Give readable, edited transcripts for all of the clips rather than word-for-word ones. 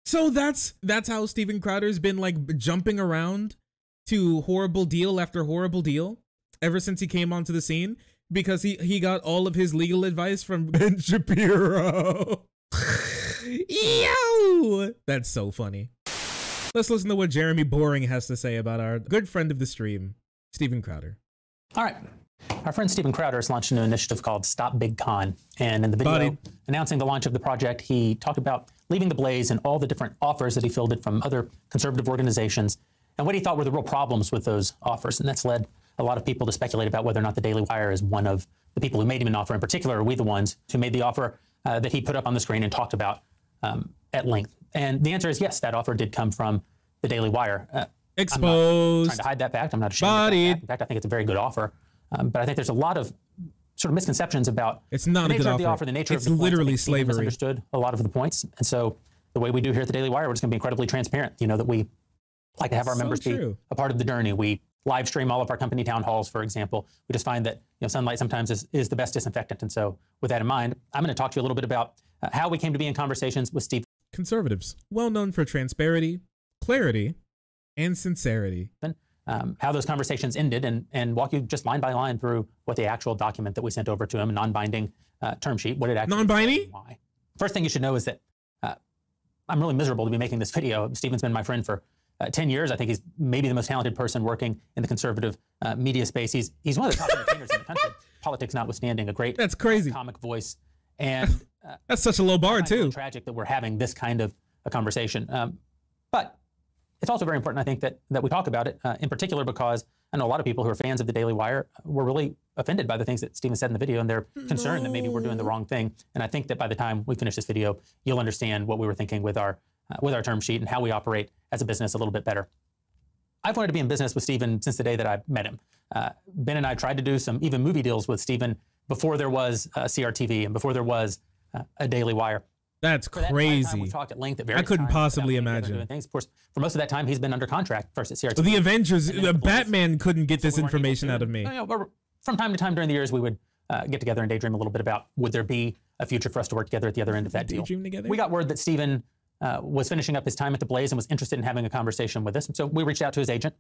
So that's how Steven Crowder's been like jumping around to horrible deal after horrible deal ever since he came onto the scene, because he got all of his legal advice from Ben Shapiro. Yo, that's so funny. Let's listen to what Jeremy Boring has to say about our good friend of the stream, Steven Crowder. All right. Our friend Steven Crowder has launched a new initiative called Stop Big Con. And in the video announcing the launch of the project, he talked about leaving the blaze and all the different offers that he fielded from other conservative organizations and what he thought were the real problems with those offers. And that's led a lot of people to speculate about whether or not the Daily Wire is one of the people who made him an offer. In particular, are we the ones who made the offer that he put up on the screen and talked about at length? And the answer is yes, that offer did come from the Daily Wire. Exposed. I'm not trying to hide that fact. I'm not ashamed of that fact. In fact, I think it's a very good offer. But I think there's a lot of sort of misconceptions about it's not the a nature good of the offer, the nature of the literally points. Slavery. Misunderstood a lot of the points. And so the way we do here at the Daily Wire, we're just going to be incredibly transparent. You know, that we like to have our members be a part of the journey. We live stream all of our company town halls, for example. We just find that sunlight sometimes is the best disinfectant. And so with that in mind, I'm going to talk to you a little bit about how we came to be in conversations with Steve. Conservatives, well known for transparency, clarity, and sincerity. How those conversations ended and walk you just line by line through what the actual document that we sent over to him, a non-binding term sheet, what it actually non-binding? Why. First thing you should know is that I'm really miserable to be making this video. Steven's been my friend for 10 years. I think he's maybe the most talented person working in the conservative media space. He's one of the top entertainers in the country, politics notwithstanding, a great that's crazy comic voice. And that's such a low bar too. Really tragic that we're having this kind of a conversation. But it's also very important, I think, that we talk about it, in particular because I know a lot of people who are fans of the Daily Wire were really offended by the things that Steven said in the video, and they're concerned that maybe we're doing the wrong thing. And I think that by the time we finish this video, you'll understand what we were thinking with our term sheet and how we operate as a business a little bit better. I've wanted to be in business with Steven since the day that I met him. Ben and I tried to do some even movie deals with Steven before there was CRTV and before there was a Daily Wire. That's crazy. We talked at length at I couldn't possibly imagine. Things. Of course, for most of that time, he's been under contract first at CRTV. The Avengers, the Batman couldn't get this information out of me. From time to time during the years, we would get together and daydream a little bit about would there be a future for us to work together at the other end of that deal. Together? We got word that Steven was finishing up his time at the Blaze and was interested in having a conversation with us. And so we reached out to his agent.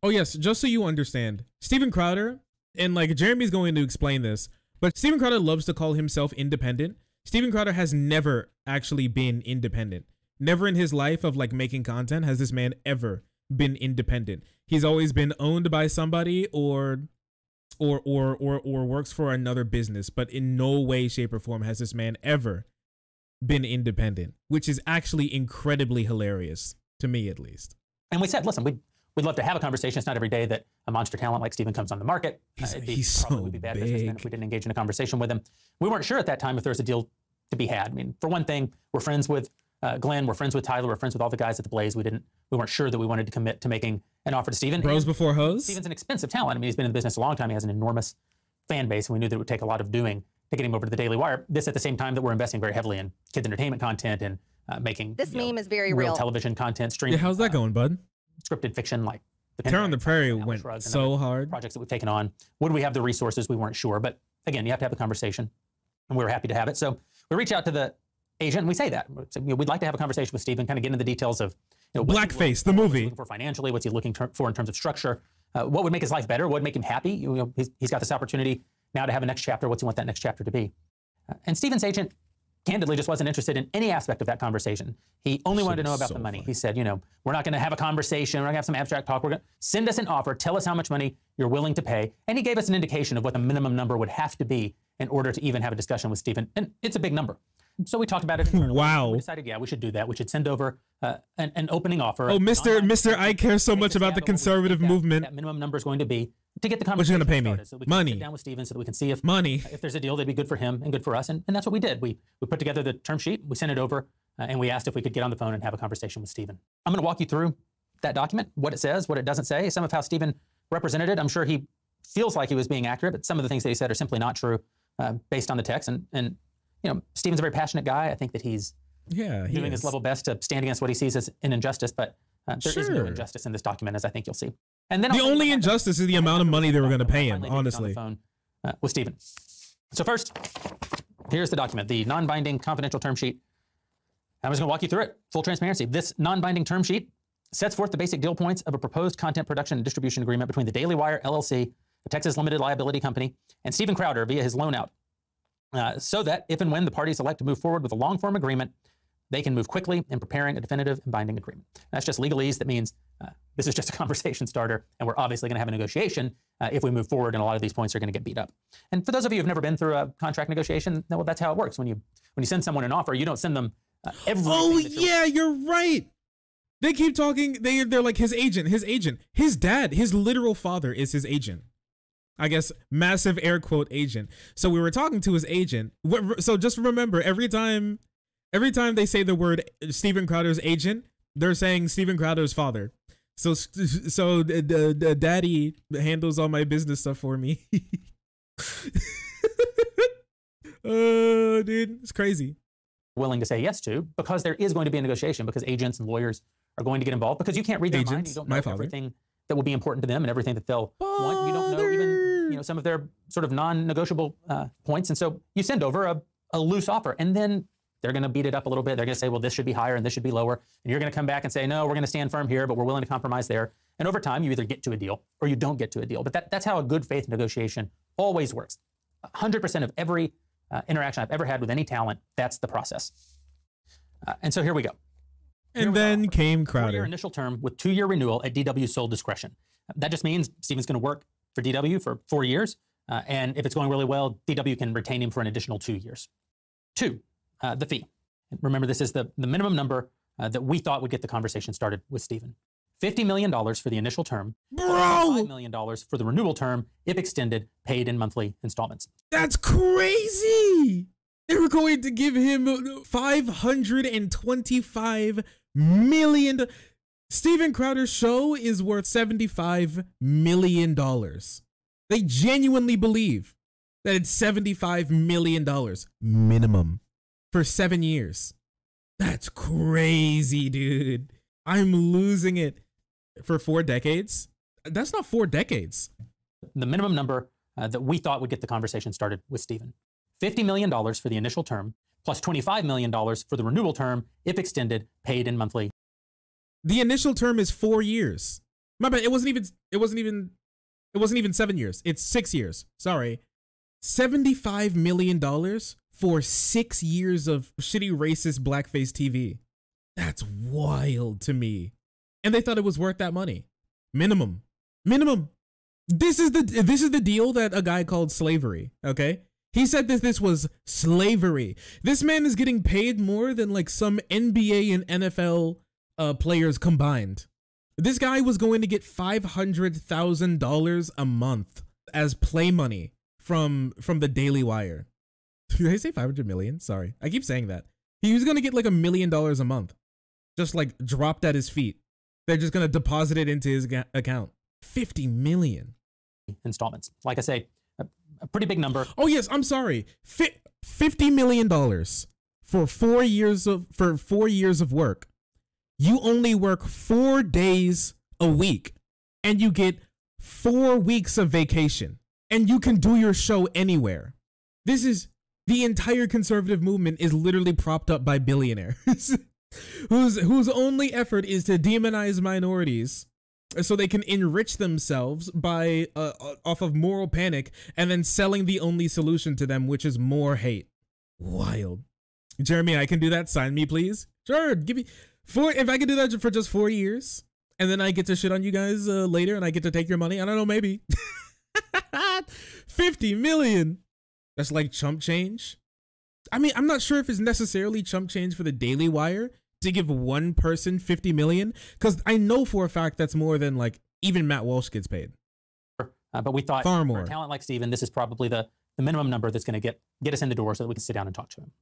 Oh, yes. Just so you understand, Steven Crowder, and like Jeremy's going to explain this, but Steven Crowder loves to call himself independent. Steven Crowder has never actually been independent. Never in his life of like making content has this man ever been independent. He's always been owned by somebody or works for another business, but in no way, shape, or form has this man ever been independent, which is actually incredibly hilarious to me, at least. And we said, listen, we'd love to have a conversation. It's not every day that a monster talent like Steven comes on the market. He's probably so would be bad big. businessman if we didn't engage in a conversation with him. We weren't sure at that time if there was a deal to be had. I mean, for one thing, we're friends with Glenn, we're friends with Tyler, we're friends with all the guys at the Blaze. We weren't sure that we wanted to commit to making an offer to Steven. Bros before hoes? Steven's an expensive talent. I mean, he's been in the business a long time. He has an enormous fan base, and we knew that it would take a lot of doing to get him over to the Daily Wire. This at the same time that we're investing very heavily in kids entertainment content and making this meme is very real television content, streaming. Yeah, how's that going, bud? Scripted fiction like Terror on the Prairie went so hard. Projects that we've taken on. Would we have the resources? We weren't sure. But again, you have to have the conversation, and we were happy to have it. So we reach out to the agent, and we say that. We'd like to have a conversation with Steven, kind of get into the details of Blackface, the movie. What's he looking for financially? What's he looking for in terms of structure? What would make his life better? What would make him happy? He's got this opportunity now to have a next chapter. What's he want that next chapter to be? And Steven's agent candidly just wasn't interested in any aspect of that conversation. He only wanted to know about the money. He said, we're not going to have a conversation. We're not going to have some abstract talk. We're going to send us an offer. Tell us how much money you're willing to pay. And he gave us an indication of what the minimum number would have to be in order to even have a discussion with Steven. And it's a big number. So we talked about it. Wow. We decided, yeah, we should do that. We should send over an opening offer. Oh, Mr. I care so much about the conservative movement. That minimum number is going to be to get the conversation What you going to pay me? So we can money. Sit down with Steven so that we can see if there's a deal that'd be good for him and good for us. And that's what we did. We put together the term sheet. We sent it over, and we asked if we could get on the phone and have a conversation with Steven. I'm going to walk you through that document, what it says, what it doesn't say, some of how Steven represented it. I'm sure he feels like he was being accurate, but some of the things that he said are simply not true based on the text. And Steven's a very passionate guy. I think that he's doing his level best to stand against what he sees as an injustice, but there is no injustice in this document, as I think you'll see. And then the only injustice is the amount of money they were going to pay him, honestly. On the phone with Steven. So first, here's the document, the non-binding confidential term sheet. I'm just going to walk you through it. Full transparency. This non-binding term sheet sets forth the basic deal points of a proposed content production and distribution agreement between the Daily Wire, LLC, a Texas limited liability company, and Steven Crowder via his loan out, so that if and when the parties elect to move forward with a long-form agreement, they can move quickly in preparing a definitive and binding agreement. That's just legalese. That means this is just a conversation starter, and we're obviously going to have a negotiation if we move forward, and a lot of these points are going to get beat up. And for those of you who've never been through a contract negotiation, well, that's how it works. When you send someone an offer, you don't send them everything. Oh yeah, you're right. They keep talking. They're like his agent. His dad, his literal father, is his agent. I guess massive air quote agent. So we were talking to his agent. So just remember, every time they say the word Steven Crowder's agent, they're saying Steven Crowder's father. So the daddy handles all my business stuff for me. Oh, dude, it's crazy. Willing to say yes to, because there is going to be a negotiation, because agents and lawyers are going to get involved, because you can't read their mind. You don't know everything that will be important to them and everything that they'll want. You don't know even some of their sort of non-negotiable points. And so you send over a loose offer, and then they're going to beat it up a little bit. They're going to say, well, this should be higher and this should be lower. And you're going to come back and say, no, we're going to stand firm here, but we're willing to compromise there. And over time, you either get to a deal or you don't get to a deal. But that's how a good faith negotiation always works. 100% of every interaction I've ever had with any talent, that's the process. And so here we go. And then came Crowder. 4-year initial term with 2-year renewal at DW's sole discretion. That just means Steven's going to work for DW for 4 years. And if it's going really well, DW can retain him for an additional 2 years. 2, the fee. Remember, this is the minimum number that we thought would get the conversation started with Steven. $50 million for the initial term. Bro! $5 million for the renewal term, if extended, paid in monthly installments. That's crazy! They were going to give him $525 million. Steven Crowder's show is worth $75 million. They genuinely believe that it's $75 million minimum for 7 years. That's crazy, dude. I'm losing it. For 4 decades? That's not 4 decades. The minimum number that we thought would get the conversation started with Steven. $50 million for the initial term, plus $25 million for the renewal term, if extended, paid in monthly. The initial term is 4 years. My bad. It wasn't even 7 years. It's 6 years. Sorry. $75 million for 6 years of shitty racist blackface TV. That's wild to me. And they thought it was worth that money. Minimum. This is the deal that a guy called slavery, okay? He said that this was slavery. This man is getting paid more than like some NBA and NFL players combined. This guy was going to get $500,000 a month as play money from the Daily Wire. Did I say 500 million? Sorry. I keep saying that. He was going to get like $1 million a month. Just like dropped at his feet. They're just going to deposit it into his account. 50 million. Installments. Like I say, a pretty big number. Oh, yes. I'm sorry. $50 million for 4 years of work. You only work 4 days a week and you get 4 weeks of vacation and you can do your show anywhere. This is the entire conservative movement is literally propped up by billionaires. whose only effort is to demonize minorities so they can enrich themselves by off of moral panic and then selling the only solution to them, which is more hate. Wild. Jeremy, I can do that. Sign me, please. Sure, give me if I can do that for just 4 years and then I get to shit on you guys later and I get to take your money. I don't know, maybe. 50 million. That's like chump change. I mean, I'm not sure if it's necessarily chump change for the Daily Wire to give one person 50 million, because I know for a fact that's more than like even Matt Walsh gets paid. But we thought far more. For a talent like Steven, this is probably the minimum number that's going to get us in the door so that we can sit down and talk to him.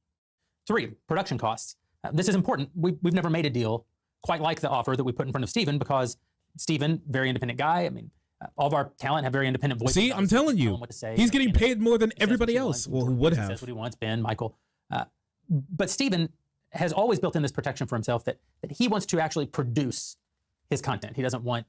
3, production costs. This is important. We've never made a deal quite like the offer that we put in front of Steven, because Steven, very independent guy. I mean, all of our talent have very independent voices. See, I'm telling you, he's getting paid more than everybody else. Well, who would have? That's what he wants, Ben, Michael. But Steven has always built in this protection for himself that he wants to actually produce his content. He doesn't want,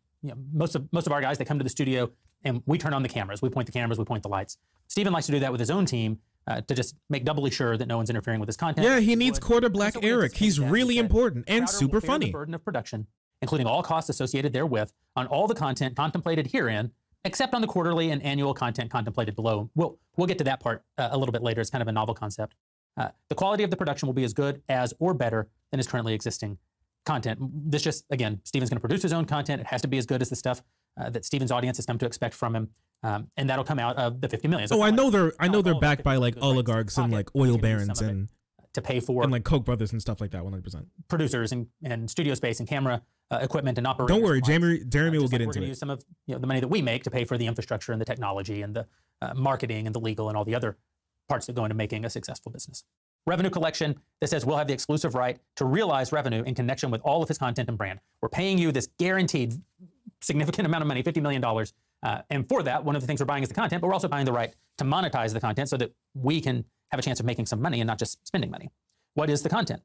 most of our guys, they come to the studio and we turn on the cameras. We point the cameras, we point the lights. Steven likes to do that with his own team, to just make doubly sure that no one's interfering with his content. Yeah, he needs quarter black Eric. He's really important and Crowder super will bear funny. the burden of production, including all costs associated therewith, on all the content contemplated herein, except on the quarterly and annual content contemplated below. We'll get to that part a little bit later. It's kind of a novel concept. The quality of the production will be as good as or better than is currently existing content. This just, again, Steven's going to produce his own content. It has to be as good as the stuff that Steven's audience has come to expect from him. And that'll come out of the 50 million. So I know they're backed by like oligarchs and like oil barons and to pay for and like Koch brothers and stuff like that. 100%. Producers and studio space and camera equipment and operators. Don't worry, Jeremy will get into We're going to use some of the money that we make to pay for the infrastructure and the technology and the marketing and the legal and all the other parts that go into making a successful business. Revenue collection that says we'll have the exclusive right to realize revenue in connection with all of his content and brand. We're paying you this guaranteed significant amount of money, $50 million. And for that, one of the things we're buying is the content, but we're also buying the right to monetize the content so that we can have a chance of making some money and not just spending money. What is the content?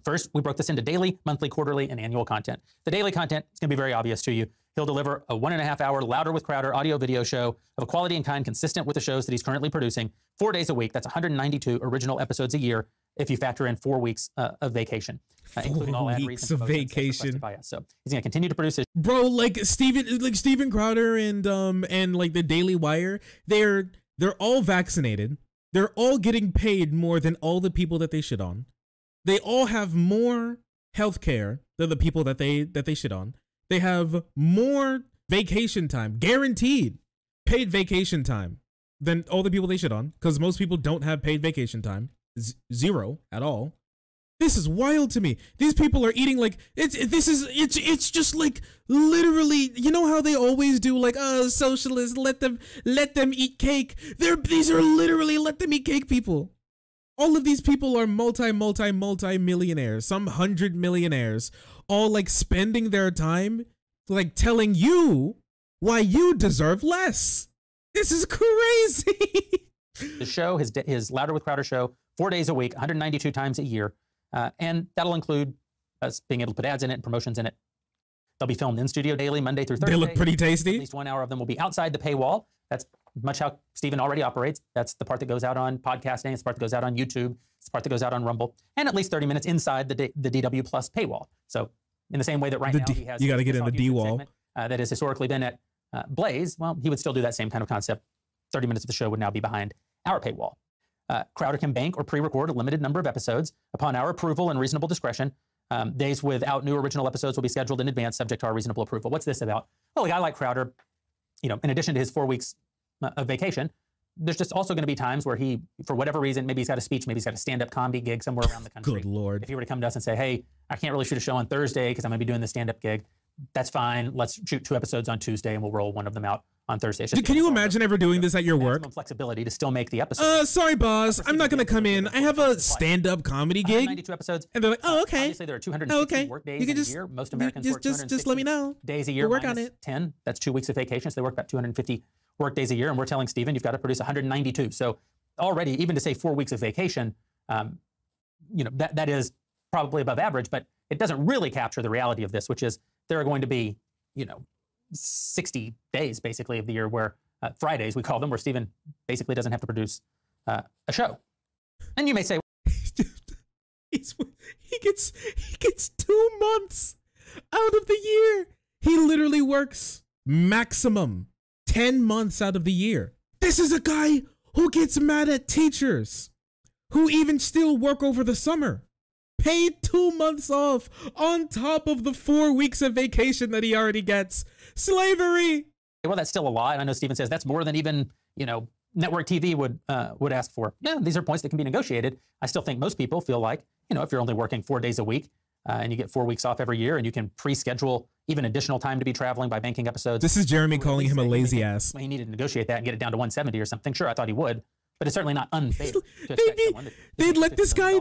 First, we broke this into daily, monthly, quarterly, and annual content. The daily content is going to be very obvious to you. He'll deliver a 1.5 hour Louder with Crowder audio video show of a quality and kind consistent with the shows that he's currently producing 4 days a week. That's 192 original episodes a year if you factor in 4 weeks of vacation, including all ad reads and promotions requested by us. So he's going to continue to produce his like Steven Crowder and like the Daily Wire. They're all vaccinated. They're all getting paid more than all the people that they shit on. They all have more health care than the people that they shit on. They have more vacation time, guaranteed paid vacation time, than all the people they shit on, because most people don't have paid vacation time. Zero at all. This is wild to me. These people are eating like it's just like literally, you know how they always do, like, oh, socialists, let them eat cake. These are literally let them eat cake people. All of these people are multi millionaires, some 100 millionaires, all like spending their time like telling you why you deserve less. This is crazy. The show, his Louder with Crowder show, 4 days a week, 192 times a year. And that'll include us being able to put ads in it and promotions in it. They'll be filmed in studio daily, Monday through Thursday. They look pretty tasty. At least 1 hour of them will be outside the paywall. That's much how Steven already operates. That's the part that goes out on podcasting. It's the part that goes out on YouTube. It's the part that goes out on Rumble. And at least 30 minutes inside the DW Plus paywall. So in the same way that right now he has... You got to get in the D wall. That has historically been at Blaze, well, he would still do that same kind of concept. 30 minutes of the show would now be behind our paywall. Crowder can bank or pre-record a limited number of episodes upon our approval and reasonable discretion. Days without new original episodes will be scheduled in advance, subject to our reasonable approval. What's this about? Well, a guy like Crowder, in addition to his 4 weeks of vacation, there's just also going to be times where he, for whatever reason, maybe he's got a speech, maybe he's got a stand-up comedy gig somewhere around the country. Good Lord. If he were to come to us and say, hey, I can't really shoot a show on Thursday because I'm going to be doing the stand-up gig, that's fine. Let's shoot 2 episodes on Tuesday and we'll roll one of them out on Thursday. Can you imagine ever doing this at your work? Flexibility to still make the episode. Sorry, boss. I'm not going to come in. I have a stand-up comedy gig. 92 episodes. And they're like, oh, okay. Obviously, there are 260 work days in a year. Most Americans work 260 just let me know. Days a year. We'll work on it. 10. That's 2 weeks of vacation. So they work about 250 work days a year. And we're telling Steven, you've got to produce 192. So already, even to say 4 weeks of vacation, that is probably above average, but it doesn't really capture the reality of this, which is there are going to be, 60 days basically of the year where Fridays, we call them, where Steven basically doesn't have to produce a show. And you may say, he gets 2 months out of the year. He literally works maximum 10 months out of the year. This is a guy who gets mad at teachers who even still work over the summer. Paid 2 months off on top of the 4 weeks of vacation that he already gets. Slavery. Well, that's still a lot. I know Steven says that's more than even, network TV would ask for. Yeah, these are points that can be negotiated. I still think most people feel like, if you're only working 4 days a week and you get 4 weeks off every year and you can pre-schedule even additional time to be traveling by banking episodes. This is Jeremy calling him a lazy ass. He needed to negotiate that and get it down to 170 or something. Sure, I thought he would. But it's certainly not unfair. They'd let this guy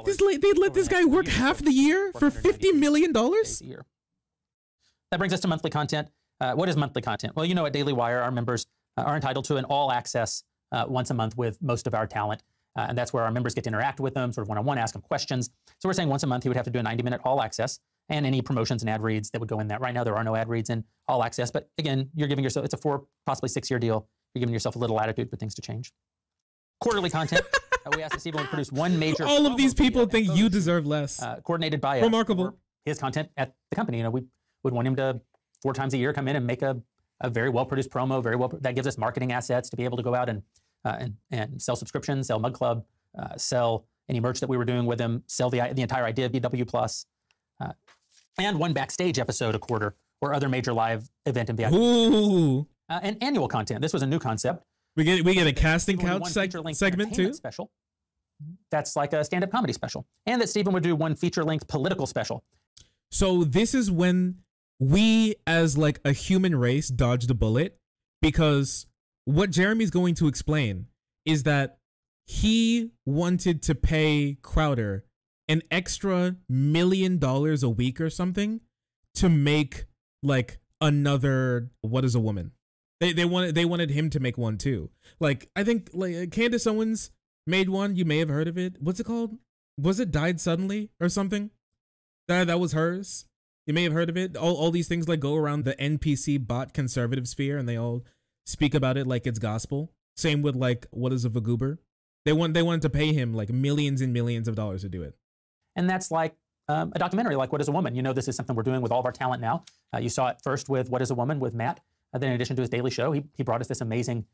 work half the year for $50 million? That brings us to monthly content. What is monthly content? Well, at Daily Wire, our members are entitled to an all-access once a month with most of our talent. And that's where our members get to interact with them, sort of one-on-one, ask them questions. So we're saying once a month he would have to do a 90-minute all-access and any promotions and ad reads that would go in that. Right now, there are no ad reads in all-access. But again, you're giving yourself, it's a 4, possibly 6-year deal. You're giving yourself a little latitude for things to change. Quarterly content. We asked Stephen to produce one major. All of these promo people video and think photo you shoot, deserve less. coordinated by us Remarkable. for his content at the company. You know, we would want him to 4 times a year come in and make a very well-produced promo, that gives us marketing assets to be able to go out and sell subscriptions, sell Mug Club, sell any merch that we were doing with him, sell the entire idea of VW Plus, and one backstage episode a quarter or other major live event in VIP. Ooh. And annual content. This was a new concept. We get a casting Stephen would do couch one feature-length segment too. entertainment special. That's like a stand-up comedy special. And that Stephen would do one feature-length political special. So this is when we as like a human race dodged a bullet, because what Jeremy's going to explain is that he wanted to pay Crowder an extra $1 million a week or something to make like another What Is a Woman. They wanted him to make one too. Like I think like Candace Owens made one. You may have heard of it. What's it called? Was it Died Suddenly or something? That was hers. You may have heard of it. All these things like go around the NPC bot conservative sphere, and they all speak about it like it's gospel. Same with like What Is a Vagoober. They wanted to pay him like millions and millions of dollars to do it. And that's like a documentary like What Is a Woman? You know, this is something we're doing with all of our talent now. You saw it first with What Is a Woman with Matt. Then in addition to his daily show, he brought us this amazing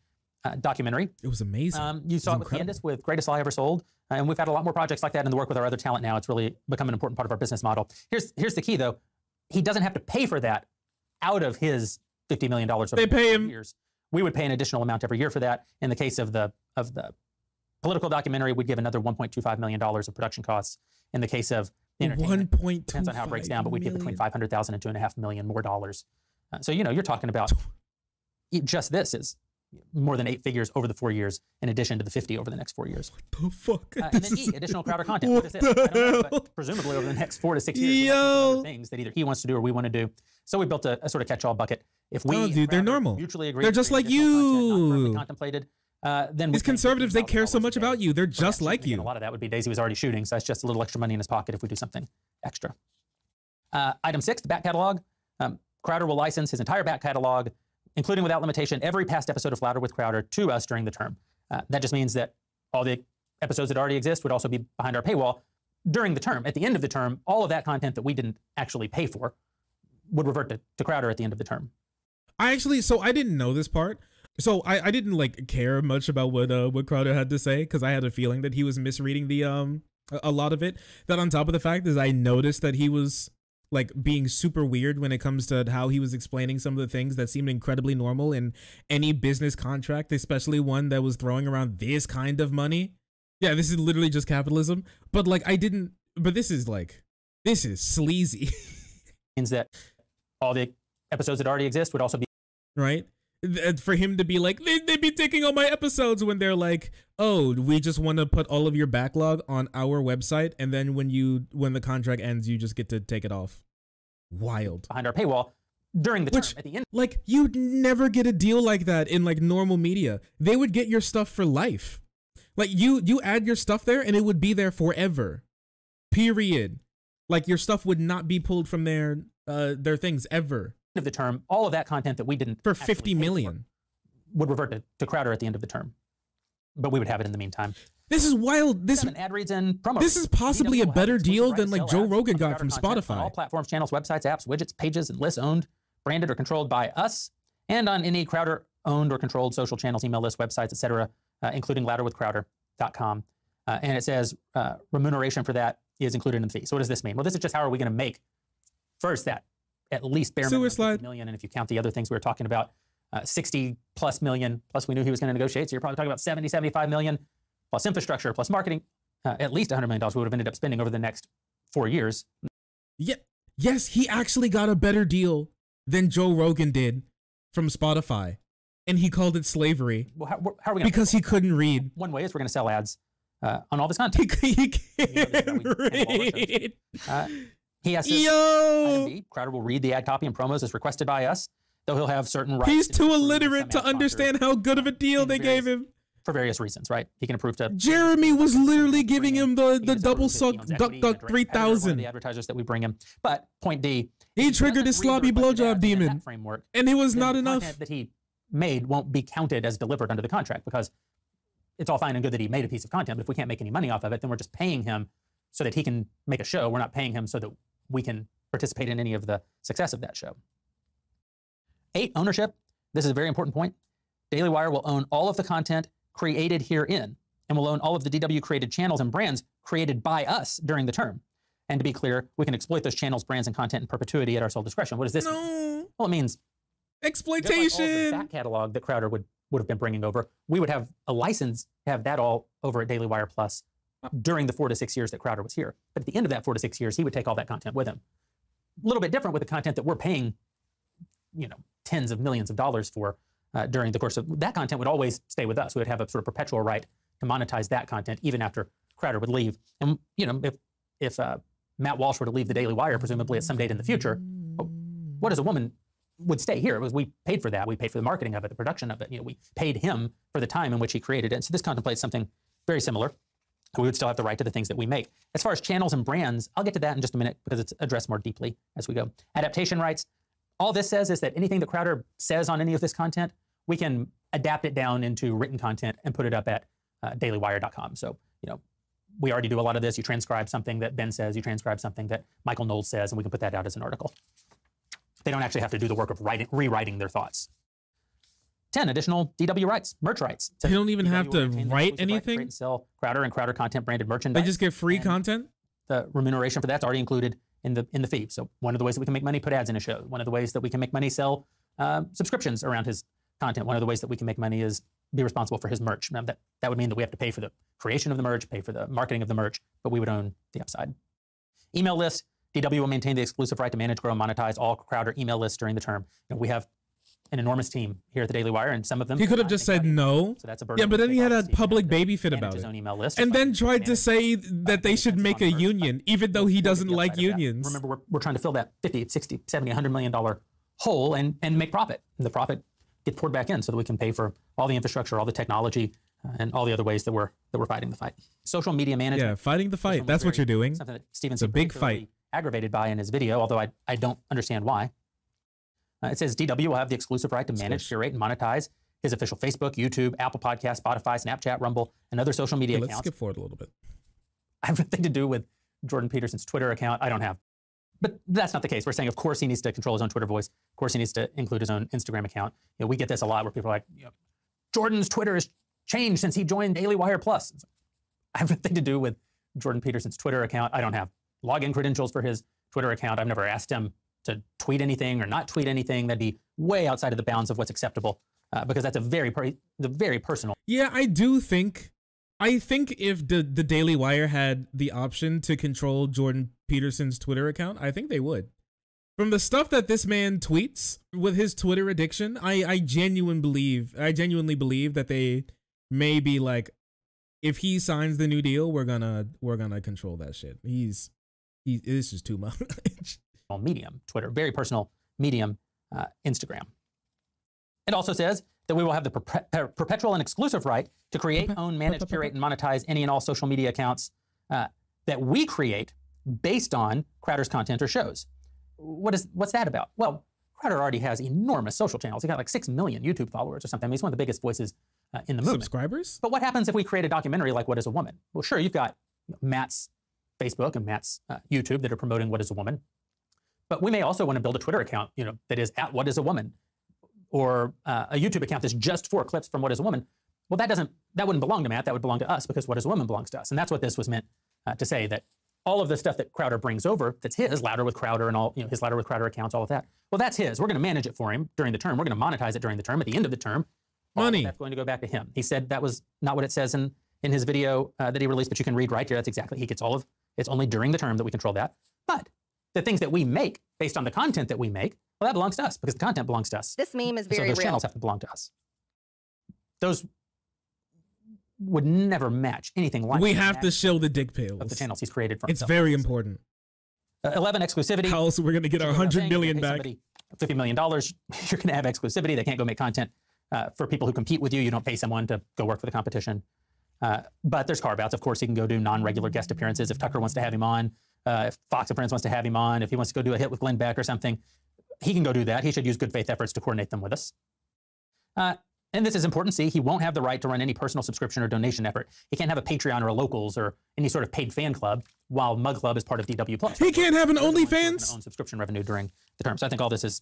documentary. It was amazing. You saw it with Candace with Greatest Lie Ever Sold. And we've had a lot more projects like that in the work with our other talent now. It's really become an important part of our business model. Here's the key, though. He doesn't have to pay for that out of his $50 million over They pay him. years. We would pay an additional amount every year for that. In the case of the political documentary, we'd give another $1.25 million of production costs. In the case of the entertainment, depends on how it breaks down, but we'd give between $500,000 and $2.5 million more dollars. So, you know, you're talking about just this is more than 8 figures over the 4 years, in addition to the 50 over the next 4 years. What the fuck? And then E, additional Crowder content. What is it? I don't know, but presumably over the next 4 to 6 years, other things that either he wants to do or we want to do. So we built a sort of catch-all bucket. If we Oh, dude, they're normal. mutually agree, They're just like content, not currently you. contemplated. Then These conservatives, they care so much about you. They're just like A you. lot of that would be days he was already shooting, so that's just a little extra money in his pocket if we do something extra. Item 6, the back catalog. Crowder will license his entire back catalog, including without limitation every past episode of Flounder with Crowder, to us during the term. That just means that all the episodes that already exist would also be behind our paywall during the term. At the end of the term, all of that content that we didn't actually pay for would revert to Crowder at the end of the term. I didn't know this part. So I didn't like care much about what Crowder had to say, because I had a feeling that he was misreading the a lot of it. That on top of the fact is I noticed that he was like being super weird when it comes to how he was explaining some of the things that seemed incredibly normal in any business contract, especially one that was throwing around this kind of money. Yeah, this is literally just capitalism. But like this is sleazy. Means that all the episodes that already exist would also be right. For him to be like, they'd be taking all my episodes, when they're like, oh, we just want to put all of your backlog on our website, and then when the contract ends, you just get to take it off. Wild. behind our paywall during the term. At the end, Like, you'd never get a deal like that in like normal media. They would get your stuff for life. Like you add your stuff there and it would be there forever. Period. Like your stuff would not be pulled from their things ever. of the term, all of that content that we didn't For actually 50 pay million. for would revert to Crowder at the end of the term. But we would have it in the meantime. This is wild. This Ad reads and promos. is possibly VW a will have better exclusive deal right to than like sell Joe ads Rogan on got Crowder from content on all Spotify. platforms, channels, websites, apps, widgets, pages, and lists owned, branded, or controlled by us, and on any Crowder owned or controlled social channels, email lists, websites, etc., including louderwithcrowder.com. And it says remuneration for that is included in the fee. So what does this mean? Well, this is just how are we going to make first that at least bare minimum $50 million, and if you count the other things we were talking about, 60 plus million, plus we knew he was going to negotiate, so you're probably talking about 70, 75 million, plus infrastructure, plus marketing, at least $100 million we would have ended up spending over the next 4 years. Yeah. Yes, he actually got a better deal than Joe Rogan did from Spotify. And he called it slavery. Well, how are we going to? Because he couldn't read. One way is we're going to sell ads on all this content. He can't read. He has to. Yo! Item B, Crowder will read the ad copy and promos as requested by us, though he'll have certain rights. He's to too approve illiterate some to ad understand sponsors how good of a deal they gave him. for various reasons, right? He can approve to. Jeremy was literally giving him the double suck duck duck One of 3000. the advertisers that we bring him. But point D, He triggered his sloppy blowjob demon, framework, and it was then not the enough. content that he made won't be counted as delivered under the contract, because it's all fine and good that he made a piece of content, but if we can't make any money off of it, then we're just paying him so that he can make a show. We're not paying him so that we can participate in any of the success of that show. 8, ownership. This is a very important point. Daily Wire will own all of the content created herein and will own all of the DW created channels and brands created by us during the term. And to be clear, we can exploit those channels, brands, and content in perpetuity at our sole discretion. What does this mean? Well, it means exploitation. Just like all the back catalog that Crowder would have been bringing over, we would have a license to have that all over at Daily Wire Plus during the 4 to 6 years that Crowder was here. But at the end of that 4 to 6 years, he would take all that content with him. A little bit different with the content that we're paying, tens of millions of dollars for during the course of that content would always stay with us. We would have a sort of perpetual right to monetize that content even after Crowder would leave. And if Matt Walsh were to leave the Daily Wire, presumably at some date in the future, What Is a Woman would stay here. It was, we paid for that. We paid for the marketing of it, the production of it. We paid him for the time in which he created it. And so this contemplates something very similar. We would still have the right to the things that we make. As far as channels and brands, I'll get to that in just a minute because it's addressed more deeply as we go. Adaptation rights. All this says is that anything that Crowder says on any of this content, we can adapt it down into written content and put it up at dailywire.com. So, we already do a lot of this. You transcribe something that Ben says, you transcribe something that Michael Knowles says, and we can put that out as an article. They don't actually have to do the work of rewriting their thoughts. 10, additional DW rights, merch rights. They don't even have to write anything? Right to create and sell Crowder and Crowder content branded merchandise. They just get free content? The remuneration for that's already included in the fee. So one of the ways that we can make money, put ads in a show. One of the ways that we can make money, sell subscriptions around his content. One of the ways that we can make money is be responsible for his merch. Now that would mean that we have to pay for the creation of the merch, pay for the marketing of the merch, but we would own the upside. Email list. DW will maintain the exclusive right to manage, grow, and monetize all Crowder email lists during the term. We have an enormous team here at the Daily Wire, and some of them... He could have just said no. So that's a burden. Yeah, but then he had a public baby fit about it. And then tried to say that they should make a union, even though he doesn't like unions. Remember, we're trying to fill that 50, 60, 70, $100 million hole and make profit. And the profit gets poured back in so that we can pay for all the infrastructure, all the technology, and all the other ways that we're fighting the fight. Social media management. Yeah, fighting the fight. That's what you're doing. Something that Steven's a big fight. Aggravated by in his video, although I don't understand why. It says DW will have the exclusive right to manage, curate, and monetize his official Facebook, YouTube, Apple Podcasts, Spotify, Snapchat, Rumble, and other social media accounts. Let's skip forward a little bit. I have nothing to do with Jordan Peterson's Twitter account. I don't have. But that's not the case. We're saying, of course, he needs to control his own Twitter voice. Of course, he needs to include his own Instagram account. We get this a lot where people are like, Jordan's Twitter has changed since he joined Daily Wire Plus. I have nothing to do with Jordan Peterson's Twitter account. I don't have login credentials for his Twitter account. I've never asked him to tweet anything or not tweet anything. That'd be way outside of the bounds of what's acceptable because that's a very personal. Yeah, I think if the Daily Wire had the option to control Jordan Peterson's Twitter account, I think they would. From the stuff that this man tweets with his Twitter addiction, I genuinely believe that they may be like, if he signs the new deal, we're gonna control that shit. This is too much. Medium, Twitter, very personal medium, Instagram. It also says that we will have the perpetual and exclusive right to create, own, manage, curate, and monetize any and all social media accounts that we create based on Crowder's content or shows. What's that about? Well, Crowder already has enormous social channels. He got like 6 million YouTube followers or something. I mean, he's one of the biggest voices in the movement. Subscribers? But what happens if we create a documentary like What Is a Woman? Well, sure, you've got Matt's Facebook and Matt's YouTube that are promoting What Is a Woman. But we may also want to build a Twitter account, that is at What Is a Woman, or a YouTube account that's just for clips from What Is a Woman. Well, that wouldn't belong to Matt. That would belong to us because What Is a Woman belongs to us. And that's what this was meant to say, that all of the stuff that Crowder brings over, that's his, Louder with Crowder and all, his Louder with Crowder accounts, all of that. Well, that's his. We're going to manage it for him during the term. We're going to monetize it during the term. At the end of the term, money. That's going to go back to him. He said that was not what it says in his video that he released, but you can read right here. That's exactly, he gets all of, it's only during the term that we control that. But the things that we make based on the content that we make, well, that belongs to us because the content belongs to us. This meme is very real. So those channels have to belong to us. Those would never match anything like. We have to show the dick pills of the channels he's created for himself. It's very important. 11, exclusivity. How else are we going to get our 100 million back? $50 million. You're going to have exclusivity. They can't go make content for people who compete with you. You don't pay someone to go work for the competition. But there's carve-outs. Of course, he can go do non-regular guest appearances if Tucker wants to have him on. If Fox and Friends wants to have him on, if he wants to go do a hit with Glenn Beck or something, he can go do that. He should use good faith efforts to coordinate them with us. And And this is important. See, he won't have the right to run any personal subscription or donation effort. He can't have a Patreon or a Locals or any sort of paid fan club while Mug Club is part of DW Plus. He can't have an OnlyFans? Own subscription revenue during the term. So I think all this is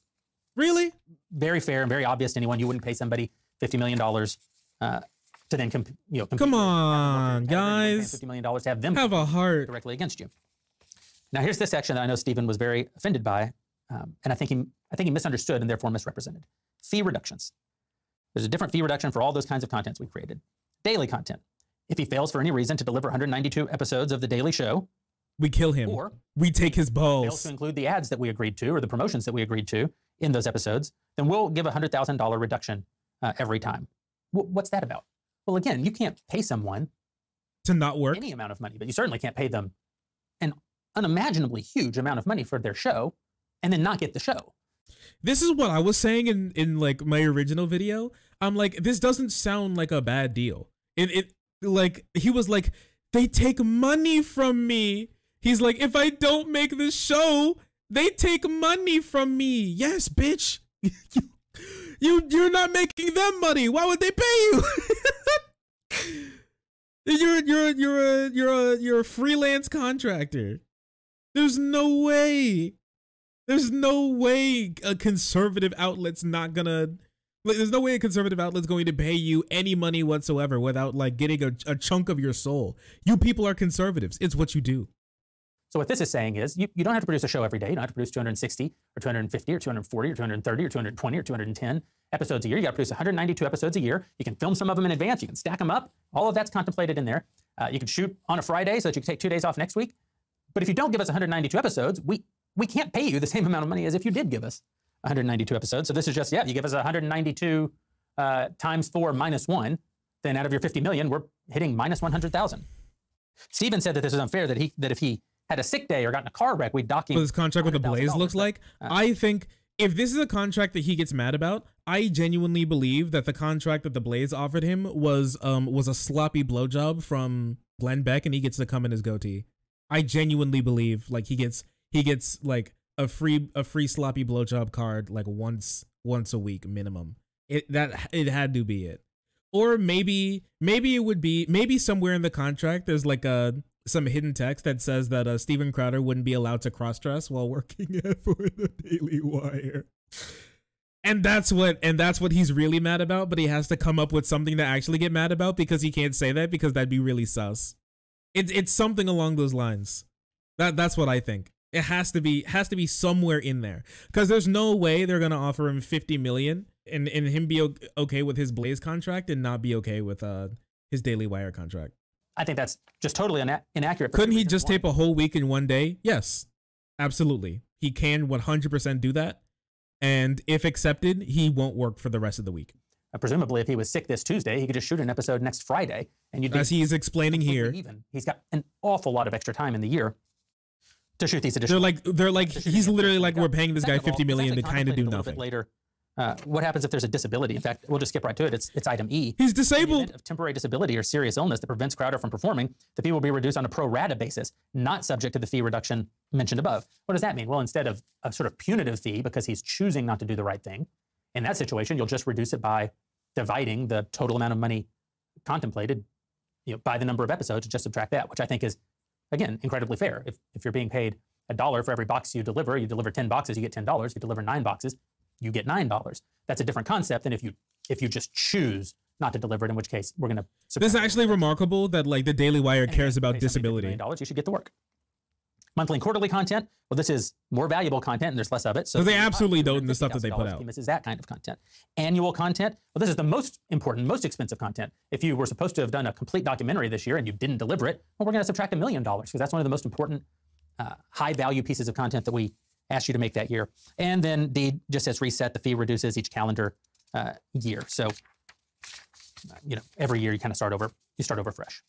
really very fair and very obvious to anyone. You wouldn't pay somebody $50 million to then compete. Come on, guys. $50 million to have them have a heart directly against you. Now here's this section that I know Stephen was very offended by, and I think he misunderstood and therefore misrepresented. Fee reductions. There's a different fee reduction for all those kinds of contents we've created. Daily content. If he fails for any reason to deliver 192 episodes of The Daily Show, we kill him. Or we take his balls. Fails to include the ads that we agreed to or the promotions that we agreed to in those episodes, then we'll give a $100,000 reduction every time. What's that about? Well, again, you can't pay someone to not work any amount of money, but you certainly can't pay them an unimaginably huge amount of money for their show and then not get the show. This is what I was saying in like my original video. I'm like, this doesn't sound like a bad deal. It like, he was like, they take money from me. He's like, if I don't make the show, they take money from me. Yes, bitch. You're not making them money. Why would they pay you? You're a freelance contractor. There's no way. There's no way a conservative outlet's not gonna, like, there's no way a conservative outlet's going to pay you any money whatsoever without like getting a chunk of your soul. You people are conservatives. It's what you do. So what this is saying is you don't have to produce a show every day. You don't have to produce 260 or 250 or 240 or 230 or 220 or 210 episodes a year. You got to produce 192 episodes a year. You can film some of them in advance. You can stack them up. All of that's contemplated in there. You can shoot on a Friday so that you can take 2 days off next week. But if you don't give us 192 episodes, we can't pay you the same amount of money as if you did give us 192 episodes. So this is just, yeah, you give us 192 times 4 minus 1, then out of your 50 million, we're hitting minus 100,000. Stephen said that this is unfair, that if he had a sick day or got in a car wreck, we'd dock him. What this contract with the Blaze looks like? I think if this is a contract that he gets mad about, I genuinely believe that the contract that the Blaze offered him was a sloppy blowjob from Glenn Beck, and he gets to come in his goatee. I genuinely believe like he gets like a free sloppy blowjob card like once a week minimum. It had to be it. Or maybe it would be, maybe somewhere in the contract there's like some hidden text that says that Steven Crowder wouldn't be allowed to cross-dress while working for the Daily Wire. And that's what he's really mad about, but he has to come up with something to actually get mad about because he can't say that because that'd be really sus. It's something along those lines. That's what I think. It has to be somewhere in there, because there's no way they're gonna offer him 50 million and him be okay with his Blaze contract and not be okay with his Daily Wire contract. I think that's just totally inaccurate. Couldn't he just tape a whole week in one day? Yes, absolutely. He can 100% do that. And if accepted, he won't work for the rest of the week. Presumably, if he was sick this Tuesday, he could just shoot an episode next Friday. And you'd be, as he's explaining here, even. He's got an awful lot of extra time in the year to shoot these additional. They're like he's literally like, we're paying this guy 50 million to kind of do nothing. Later, what happens if there's a disability? In fact, we'll just skip right to it. It's item E. He's disabled. In the event of temporary disability or serious illness that prevents Crowder from performing, the fee will be reduced on a pro rata basis, not subject to the fee reduction mentioned above. What does that mean? Well, instead of a sort of punitive fee because he's choosing not to do the right thing, in that situation, you'll just reduce it by dividing the total amount of money contemplated, by the number of episodes, just subtract that, which I think is, again, incredibly fair. If you're being paid $1 for every box you deliver 10 boxes, you get $10. If you deliver 9 boxes, you get $9. That's a different concept than if you just choose not to deliver it, in which case we're going to. This is actually remarkable that like the Daily Wire cares about disability. $1 million, you should get to work. Monthly and quarterly content. Well, this is more valuable content and there's less of it. So they absolutely don't in the stuff that they put out. He misses that kind of content. Annual content. Well, this is the most important, most expensive content. If you were supposed to have done a complete documentary this year and you didn't deliver it, well, we're going to subtract $1 million because that's one of the most important high value pieces of content that we asked you to make that year. And then D just says reset. The fee reduces each calendar year. So, every year you kind of start over. You start over fresh.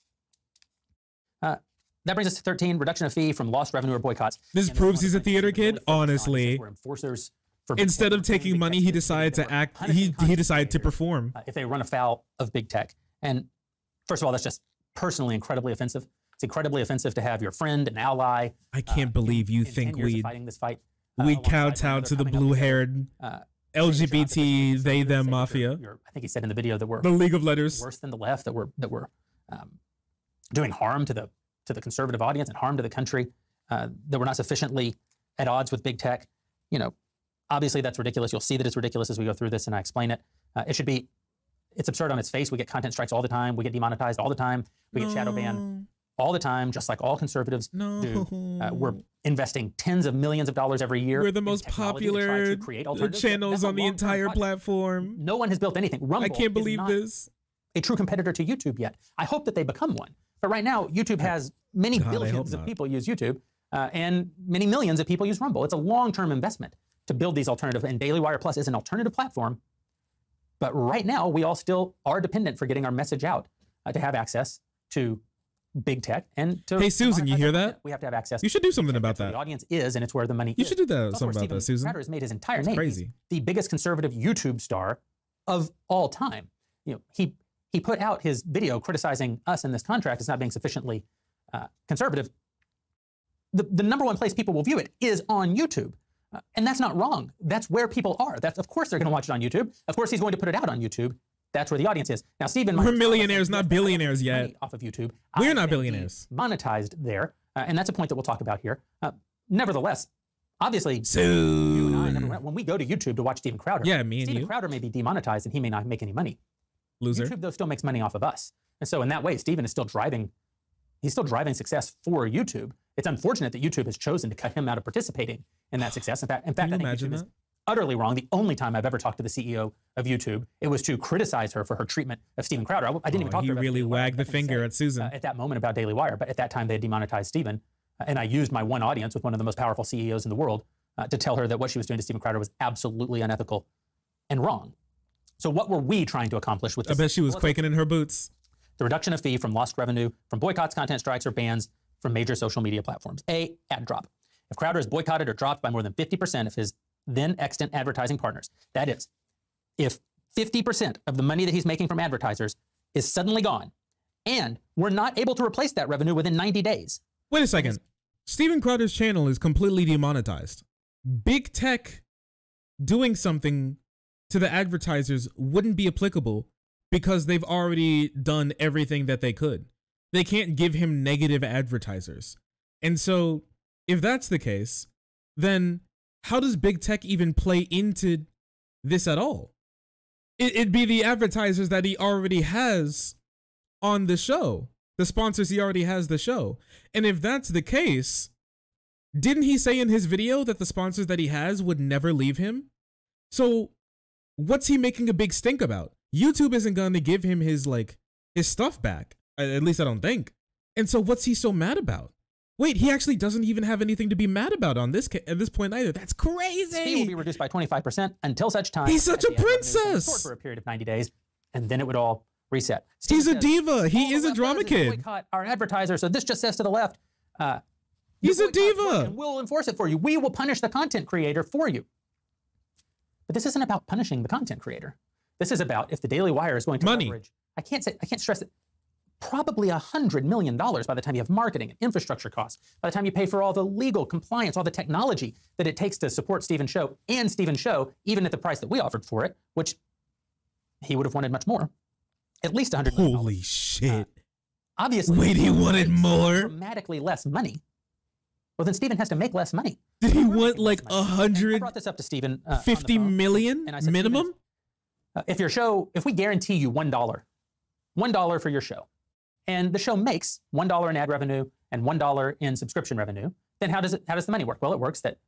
That brings us to 13, reduction of fee from lost revenue or boycotts. This proves he's a theater kid, honestly. Enforcers Instead of taking money, he decided to act, he decided to perform. If they run afoul of big tech. And first of all, that's just personally incredibly offensive. It's incredibly offensive to have your friend and ally. I can't believe you think we'd fighting this fight. We kowtow to the blue-haired LGBT, they, them, mafia. I think he said in the video that we're the League of Letters worse than the left, that we're doing harm to the conservative audience and harm to the country, that we're not sufficiently at odds with big tech. You know, obviously that's ridiculous. You'll see that it's ridiculous as we go through this and I explain it. It's absurd on its face. We get content strikes all the time. We get demonetized all the time. We get shadow banned all the time, just like all conservatives do. We're investing tens of millions of dollars every year. We're the most popular channels on the entire platform. No one has built anything. Rumble I can't believe this. A true competitor to YouTube yet. I hope that they become one. But right now, YouTube has many billions of people use YouTube and many millions of people use Rumble. It's a long-term investment to build these alternatives. And Daily Wire Plus is an alternative platform. But right now, we all still are dependent for getting our message out to have access to big tech and to. Hey, Susan, you hear that? We have to have access. You should do something about that. The audience is, and it's where the money is. You should do that. Something about that, Susan. Crowder has made his entire name. Crazy. He's the biggest conservative YouTube star of all time. You know, he put out his video criticizing us in this contract as not being sufficiently conservative. The number one place people will view it is on YouTube. And that's not wrong. That's where people are. Of course they're going to watch it on YouTube. Of course he's going to put it out on YouTube. That's where the audience is. Now, Stephen, we're millionaires, not billionaires yet. Off of YouTube, we're not billionaires. Monetized there, and that's a point that we'll talk about here. Nevertheless, obviously, soon. You and I, when we go to YouTube to watch Steven Crowder, yeah, me and Steven you. Crowder may be demonetized and he may not make any money. Loser. YouTube though still makes money off of us, and so in that way, Steven is still driving. He's still driving success for YouTube. It's unfortunate that YouTube has chosen to cut him out of participating in that success. In fact, I think YouTube is utterly wrong. The only time I've ever talked to the CEO of YouTube, it was to criticize her for her treatment of Steven Crowder. I didn't even talk to her about He really wagged the finger at Susan at that moment about Daily Wire, but at that time they had demonetized Steven, and I used my one audience with one of the most powerful CEOs in the world to tell her that what she was doing to Steven Crowder was absolutely unethical and wrong. So what were we trying to accomplish with this? I bet she was quaking in her boots. The reduction of fee from lost revenue from boycotts, content strikes, or bans from major social media platforms. A, ad drop. If Crowder is boycotted or dropped by more than 50% of his then extant advertising partners, that is, if 50% of the money that he's making from advertisers is suddenly gone, and we're not able to replace that revenue within 90 days. Wait a second. Steven Crowder's channel is completely demonetized. Big tech doing something to the advertisers wouldn't be applicable because they've already done everything that they could. They can't give him negative advertisers. And so if that's the case, then how does big tech even play into this at all? It'd be the advertisers that he already has on the show, the sponsors he already has the show. And if that's the case, didn't he say in his video that the sponsors that he has would never leave him? So what's he making a big stink about? YouTube isn't going to give him his stuff back. At least I don't think. And so what's he so mad about? Wait, he actually doesn't even have anything to be mad about at this point either. That's crazy. Fee will be reduced by 25% until such time. He's such a princess. For a period of 90 days, and then it would all reset. He's a diva. He is a drama kid. Boycott our advertisers. So this just says to the left, he's a diva. And we'll enforce it for you. We will punish the content creator for you. But this isn't about punishing the content creator. This is about if the Daily Wire is going to leverage. I can't stress it. Probably $100 million by the time you have marketing and infrastructure costs, by the time you pay for all the legal compliance, all the technology that it takes to support Steven's show and Steven's show, even at the price that we offered for it, which he would have wanted much more, at least $100 million. Holy shit. Obviously. Wait, he wanted more? Dramatically less money. Well, then Steven has to make less money. Did he want like I brought this up to Steven. 50 million minimum? If we guarantee you $1 for your show, and the show makes $1 in ad revenue and $1 in subscription revenue, then how does the money work? Well, it works that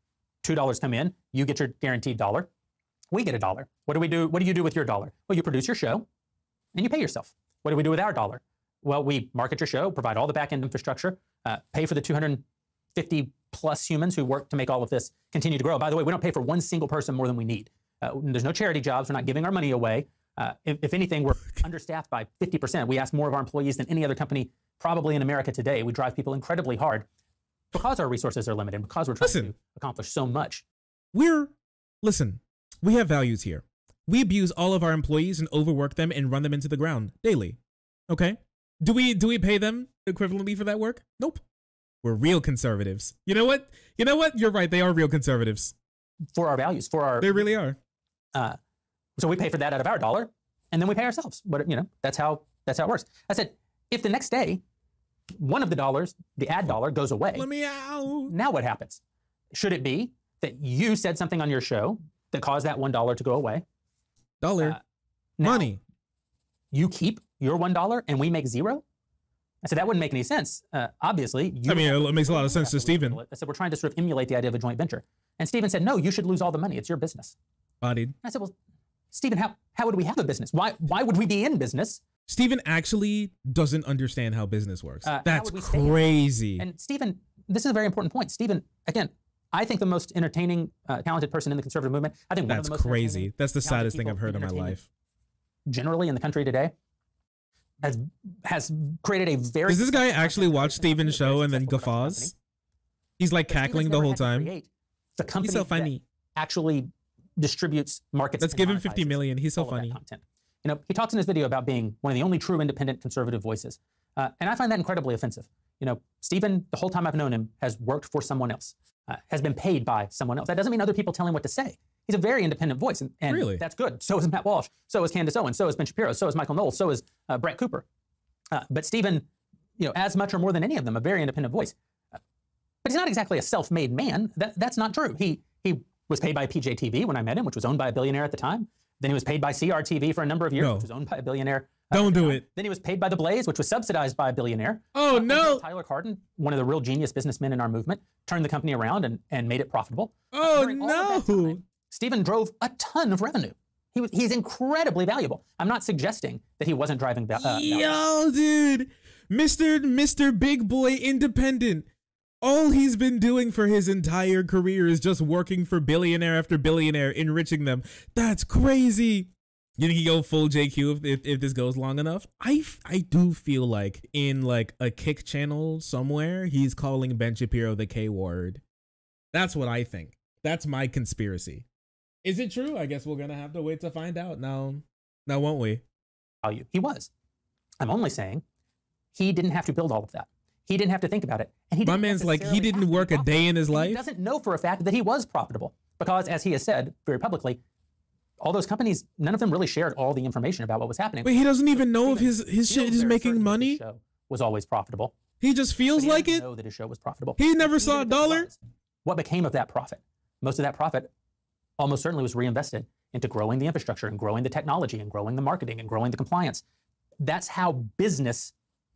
$2 come in, you get your guaranteed dollar, we get $1. What do we do? What do you do with your dollar? Well, you produce your show and you pay yourself. What do we do with our dollar? Well, we market your show, provide all the back-end infrastructure, pay for the 250 plus humans who work to make all of this continue to grow. By the way, we don't pay for one single person more than we need. There's no charity jobs. We're not giving our money away. If anything, we're understaffed by 50%. We ask more of our employees than any other company probably in America today. We drive people incredibly hard because our resources are limited, because we're trying to accomplish so much. Listen, we have values here. We abuse all of our employees and overwork them and run them into the ground daily. Okay? Do we pay them equivalently for that work? Nope. We're real conservatives. You know what? You're right. They are real conservatives. For our values, They really are. So we pay for that out of our dollar, and then we pay ourselves. But that's how it works. I said, if the next day, one of the dollars, the ad dollar, goes away, Let me out. now what happens? Should it be that you said something on your show that caused that $1 to go away? Dollar. Now, Money. You keep your $1 and we make zero? I said, that wouldn't make any sense. Obviously. It makes a lot of sense to Stephen. I said, we're trying to sort of emulate the idea of a joint venture. And Stephen said, no, you should lose all the money. It's your business. Bodied. I said, well, Stephen, how would we have a business? Why would we be in business? Stephen actually doesn't understand how business works. How That's would we stay in business? crazy. And Stephen, this is a very important point. Stephen, again, I think the most entertaining, talented person in the conservative movement. I think one of That's the most crazy. That's the talented saddest thing people I've heard in my entertainment life. Generally in the country today, has created a very. Does this guy actually watch successful Stephen's company, show a and then very successful production guffaws? company. He's like But Stephen's cackling the never whole had to time. create the company He's so that funny. actually distributes, markets. Let's and give him monetizes 50 million. He's so all of that funny. content. He talks in his video about being one of the only true independent conservative voices. And I find that incredibly offensive. Stephen, the whole time I've known him, has worked for someone else, has been paid by someone else. That doesn't mean other people tell him what to say. He's a very independent voice, and Really? that's good. So is Matt Walsh. So is Candace Owens. So is Ben Shapiro. So is Michael Knowles. So is Brett Cooper. But Stephen, as much or more than any of them, a very independent voice. But he's not exactly a self-made man. That's not true. He was paid by PJTV when I met him, which was owned by a billionaire at the time. Then he was paid by CRTV for a number of years, No. which was owned by a billionaire. Don't do it. Then he was paid by The Blaze, which was subsidized by a billionaire. Oh, no. Tyler Carden, one of the real genius businessmen in our movement, turned the company around and made it profitable. Oh, During all of that no. time, Stephen drove a ton of revenue. He's incredibly valuable. I'm not suggesting that he wasn't driving value. Yo, dude. Mr. Big Boy Independent. All he's been doing for his entire career is just working for billionaire after billionaire, enriching them. That's crazy. You think he go full JQ if this goes long enough? I do feel like in like a kick channel somewhere, he's calling Ben Shapiro the K word. That's what I think. That's my conspiracy. Is it true? I guess we're gonna have to wait to find out now, won't we? Value. He was. I'm only saying he didn't have to build all of that. He didn't have to think about it. And My man's like, he didn't work a day in his life. He doesn't know for a fact that he was profitable because, as he has said very publicly, all those companies, none of them really shared all the information about what was happening. Wait, he doesn't even know if his Feels shit is very making certain that money? his show was always profitable. He just feels But he like doesn't it? know that his show was profitable. He never Even saw a if it dollar? was, what became of that profit? Most of that profit almost certainly was reinvested into growing the infrastructure and growing the technology and growing the marketing and growing the compliance. That's how business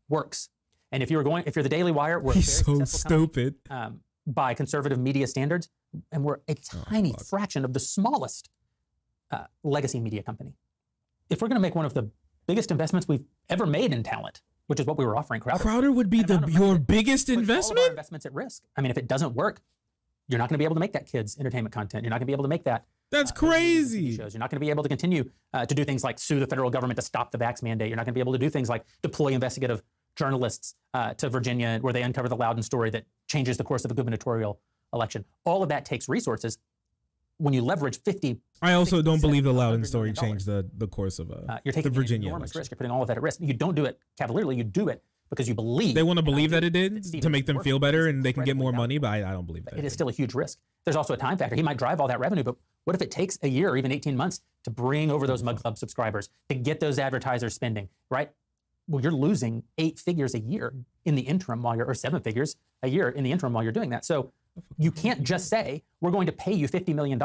works. And if you're the Daily Wire, we're He's a very so successful company, stupid. by conservative media standards, and we're a tiny fraction of the smallest legacy media company. If we're going to make one of the biggest investments we've ever made in talent, which is what we were offering Crowder. Crowder would be an amount of money your that biggest puts all of our investment? investments at risk. I mean, if it doesn't work, you're not going to be able to make that kids entertainment content. You're not going to be able to make that. That's those movies and crazy. TV shows. You're not going to be able to continue to do things like sue the federal government to stop the vax mandate. You're not going to be able to do things like deploy investigative journalists to Virginia where they uncover the Loudon story that changes the course of a gubernatorial election. All of that takes resources. When you leverage 50, I also don't believe the Loudon $100 story million, changed the course of you're taking the Virginia an enormous election. risk. You're putting all of that at risk. You don't do it cavalierly. You do it because you believe. They want to believe that it that did Stephen's to make them work feel better is and they can get incredibly more money, valuable. but I don't believe that. It is still a huge risk. There's also a time factor. He might drive all that revenue, but what if it takes a year or even 18 months to bring over those Mug Club subscribers, to get those advertisers spending, right? Well, you're losing 8 figures a year in the interim or 7 figures a year in the interim while you're doing that. So you can't just say, we're going to pay you $50 million,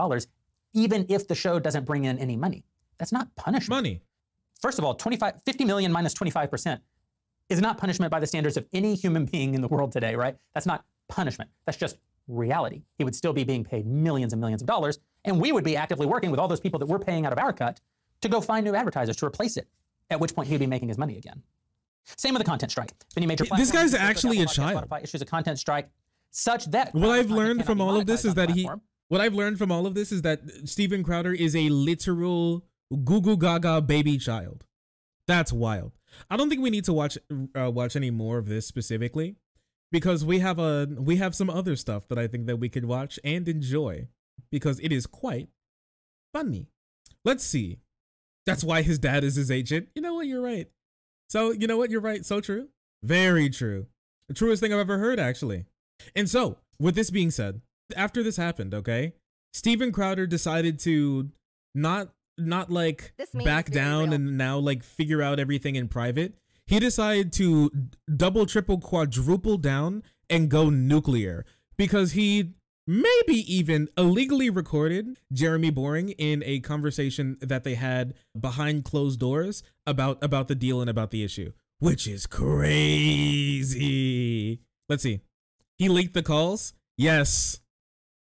even if the show doesn't bring in any money. That's not punishment. Money. First of all, 50 million minus 25% is not punishment by the standards of any human being in the world today, right? That's not punishment. That's just reality. He would still be being paid millions and millions of dollars, and we would be actively working with all those people that we're paying out of our cut to go find new advertisers to replace it, at which point he'd be making his money again. Same with the content strike. If any major This platform, guy's Facebook, actually a Apple Podcasts, child. Spotify issues a content strike such that What I've content learned cannot from be all of this monetized is on the that platform. what I've learned from all of this is that Steven Crowder is a literal goo goo gaga baby child. That's wild. I don't think we need to watch any more of this specifically, because we have some other stuff that I think that we could watch and enjoy because it is quite funny. Let's see. That's why his dad is his agent. You know what? You're right. So you know what? You're right. So true. Very true. The truest thing I've ever heard, actually. And so, with this being said, after this happened, okay, Steven Crowder decided to not like This man back is very down real. and now like figure out everything in private. He decided to double, triple, quadruple down and go nuclear because he maybe even illegally recorded Jeremy Boring in a conversation that they had behind closed doors about the deal and about the issue, which is crazy. Let's see. He leaked the calls. Yes.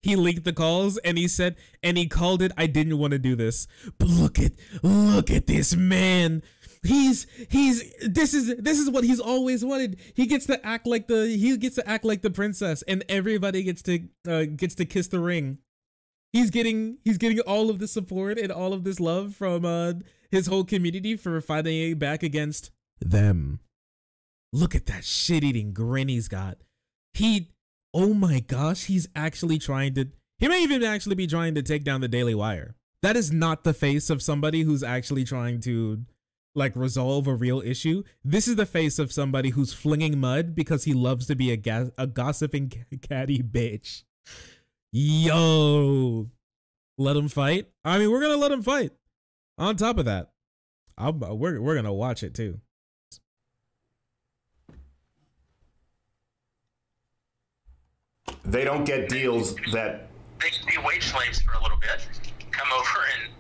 He leaked the calls and he said, and he called it, I didn't want to do this. But look at this man. This is what he's always wanted. He gets to act like the princess, and everybody gets to kiss the ring. He's getting all of the support and all of this love from his whole community for fighting back against them. Look at that shit-eating grin he's got. Oh my gosh, he may even actually be trying to take down the Daily Wire. That is not the face of somebody who's actually trying to like resolve a real issue. This is the face of somebody who's flinging mud because he loves to be a gossiping catty bitch. Yo, let him fight. I mean, we're gonna let him fight. On top of that, we're gonna watch it too. They don't get deals that They can be wage slaves for a little bit, come over and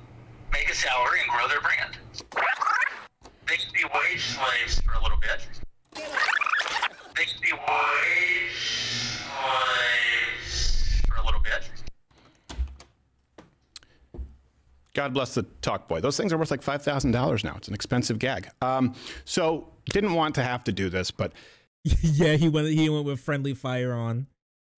make a salary and grow their brand. They can be wage slaves for a little bit. They can be wage slaves for a little bit. God bless the talk boy. Those things are worth like $5,000 now. It's an expensive gag. So didn't want to have to do this, but yeah, he went with friendly fire on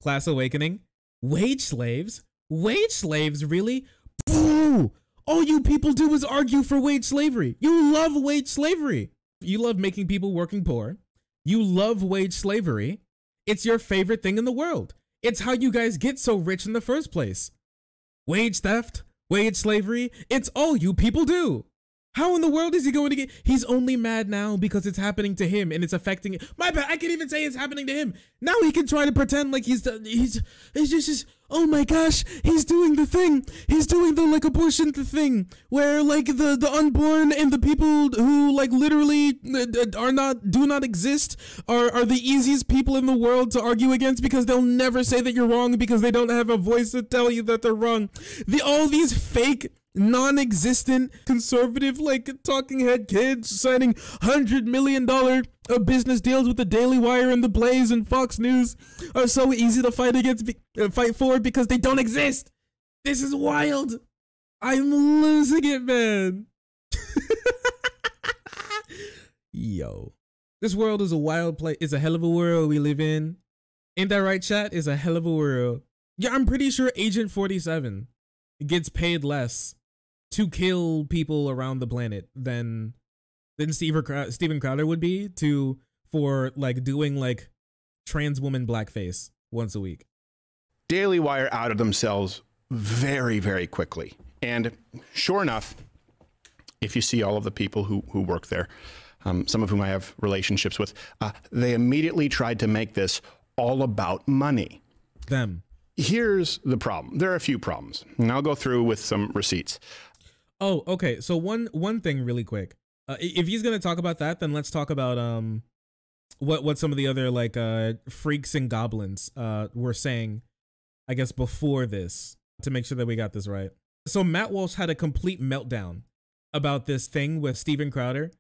Class Awakening. Wage slaves, really? Boo! All you people do is argue for wage slavery. You love wage slavery. You love making people working poor. You love wage slavery. It's your favorite thing in the world. It's how you guys get so rich in the first place. Wage theft, wage slavery, it's all you people do. How in the world is he going to get? He's only mad now because it's happening to him and it's affecting. My bad. I can't even say it's happening to him. Now he can try to pretend like he's just. Oh my gosh, he's doing the thing. He's doing the like abortion thing where like the unborn and the people who like literally do not exist are the easiest people in the world to argue against because they'll never say that you're wrong because they don't have a voice to tell you that they're wrong. All these fake non-existent conservative like talking head kids signing $100 million business deals with the Daily Wire and the Blaze and Fox News are so easy to fight for because they don't exist. This is wild. I'm losing it, man. Yo, this world is a wild place. It's a hell of a world we live in. Ain't that right, chat? It's a hell of a world. Yeah, I'm pretty sure Agent 47 gets paid less to kill people around the planet than Steven Crowder would be for like doing like trans woman blackface once a week. Daily Wire outed themselves very, very quickly. And sure enough, if you see all of the people who work there, some of whom I have relationships with, they immediately tried to make this all about money. Them. Here's the problem. There are a few problems, and I'll go through with some receipts. Oh, okay. So one thing really quick. If he's gonna talk about that, then let's talk about what some of the other like freaks and goblins were saying, I guess before this, to make sure that we got this right. So Matt Walsh had a complete meltdown about this thing with Steven Crowder.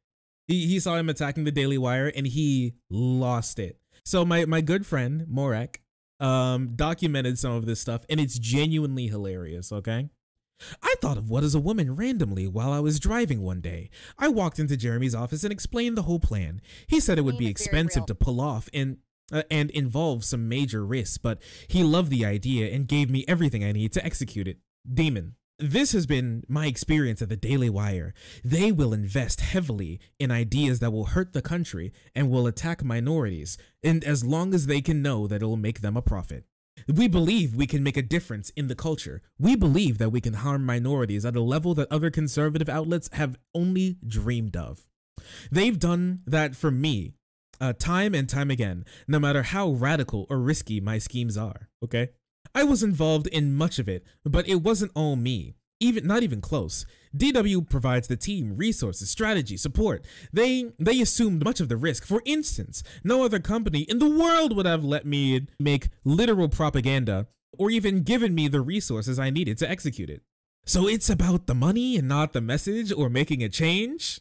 He saw him attacking the Daily Wire and he lost it. So my good friend Morek documented some of this stuff and it's genuinely hilarious. Okay. I thought of what as a woman randomly while I was driving one day. I walked into Jeremy's office and explained the whole plan. He said it would be expensive to pull off and involve some major risks, but he loved the idea and gave me everything I need to execute it. Demon. This has been my experience at the Daily Wire. They will invest heavily in ideas that will hurt the country and will attack minorities, and as long as they can know that it will make them a profit. We believe we can make a difference in the culture. We believe that we can harm minorities at a level that other conservative outlets have only dreamed of. They've done that for me time and time again, no matter how radical or risky my schemes are, okay? I was involved in much of it, but it wasn't all me. Even not even close. DW provides the team resources, strategy, support. They assumed much of the risk. For instance, no other company in the world would have let me make literal propaganda or even given me the resources I needed to execute it. So it's about the money and not the message or making a change?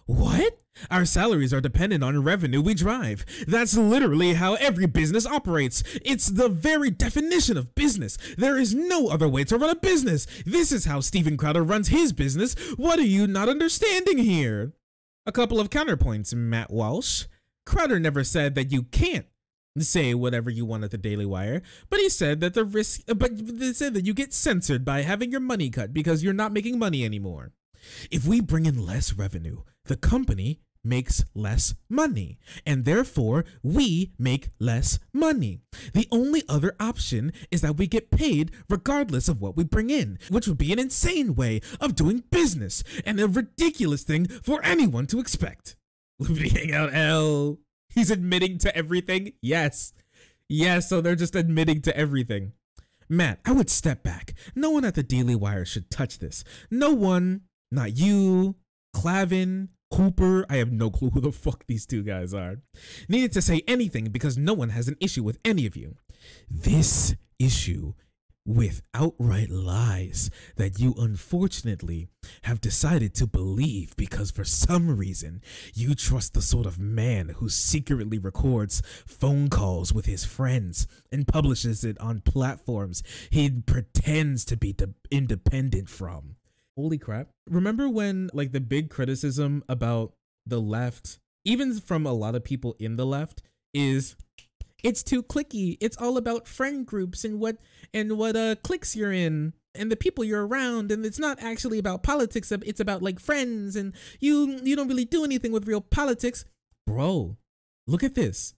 What? Our salaries are dependent on revenue we drive. That's literally how every business operates. It's the very definition of business. There is no other way to run a business. This is how Steven Crowder runs his business. What are you not understanding here? A couple of counterpoints, Matt Walsh. Crowder never said that you can't say whatever you want at the Daily Wire, but he said that they said that you get censored by having your money cut because you're not making money anymore. If we bring in less revenue, the company makes less money, and therefore we make less money. The only other option is that we get paid regardless of what we bring in, which would be an insane way of doing business and a ridiculous thing for anyone to expect. Leaving out L. He's admitting to everything? Yes. Yes, so they're just admitting to everything. Matt, I would step back. No one at the Daily Wire should touch this. No one, not you, Clavin, Cooper, I have no clue who the fuck these two guys are, needed to say anything because no one has an issue with any of you. This issue with outright lies that you unfortunately have decided to believe because for some reason you trust the sort of man who secretly records phone calls with his friends and publishes it on platforms he pretends to be independent from. Holy crap. Remember when like the big criticism about the left, even from a lot of people in the left, is it's too cliquey. It's all about friend groups and what cliques you're in and the people you're around, and it's not actually about politics. It's about like friends, and you don't really do anything with real politics. Bro, look at this.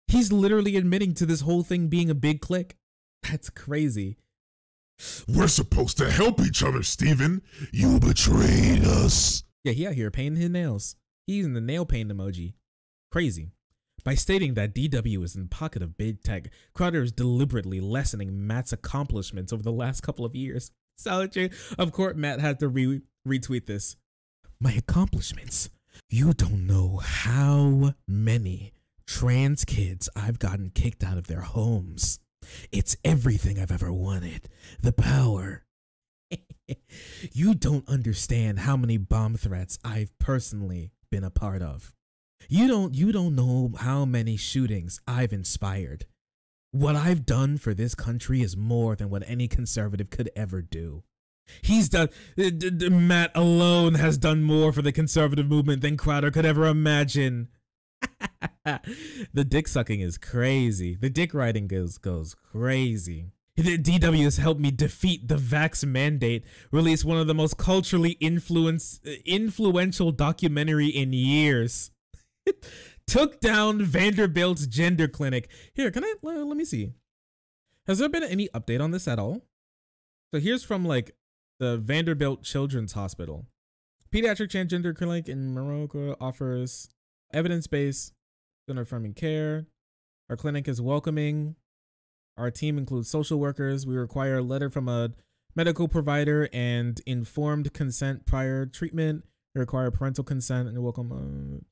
He's literally admitting to this whole thing being a big clique. That's crazy. We're supposed to help each other, Steven. You betrayed us. Yeah, he out here painting his nails. He's using the nail paint emoji. Crazy. By stating that DW is in the pocket of big tech, Crowder is deliberately lessening Matt's accomplishments over the last couple of years. Solid. Of course, Matt had to retweet this. My accomplishments. You don't know how many trans kids I've gotten kicked out of their homes. It's everything I've ever wanted. The power. You don't understand how many bomb threats I've personally been a part of. You don't know how many shootings I've inspired. What I've done for this country is more than what any conservative could ever do. He's done, Matt alone has done more for the conservative movement than Crowder could ever imagine. The dick sucking is crazy. The dick riding goes crazy. The DW has helped me defeat the vax mandate, release one of the most culturally influential documentary in years. Took down Vanderbilt's gender clinic. Here, let me see. Has there been any update on this at all? So here's from like the Vanderbilt Children's Hospital. Pediatric transgender clinic in Morocco offers evidence-based gender affirming care. Our clinic is welcoming. Our team includes social workers. We require a letter from a medical provider and informed consent prior treatment. We require parental consent and welcome.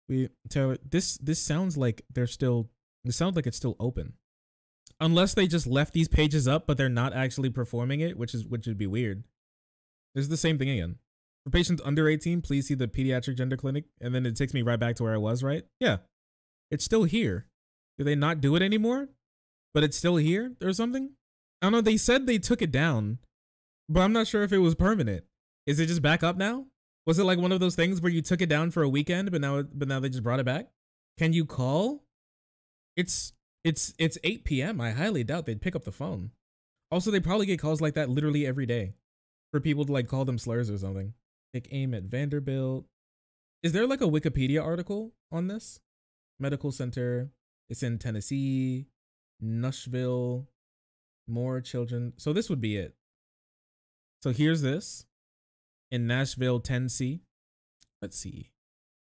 This sounds like it sounds like it's still open, unless they just left these pages up but they're not actually performing it, which would be weird. This is the same thing again. For patients under 18, please see the pediatric gender clinic, and then it takes me right back to where I was, right? Yeah, it's still here. Do they not do it anymore? But it's still here or something? I don't know. They said they took it down, but I'm not sure if it was permanent. Is it just back up now? Was it like one of those things where you took it down for a weekend, but now they just brought it back? Can you call? It's 8 p.m. I highly doubt they'd pick up the phone. Also, they probably get calls like that literally every day for people to like call them slurs or something. Take aim at Vanderbilt. Is there like a Wikipedia article on this? Medical center. It's in Tennessee, Nashville, more children. So this would be it. So here's this. In Nashville, Tennessee. Let's see.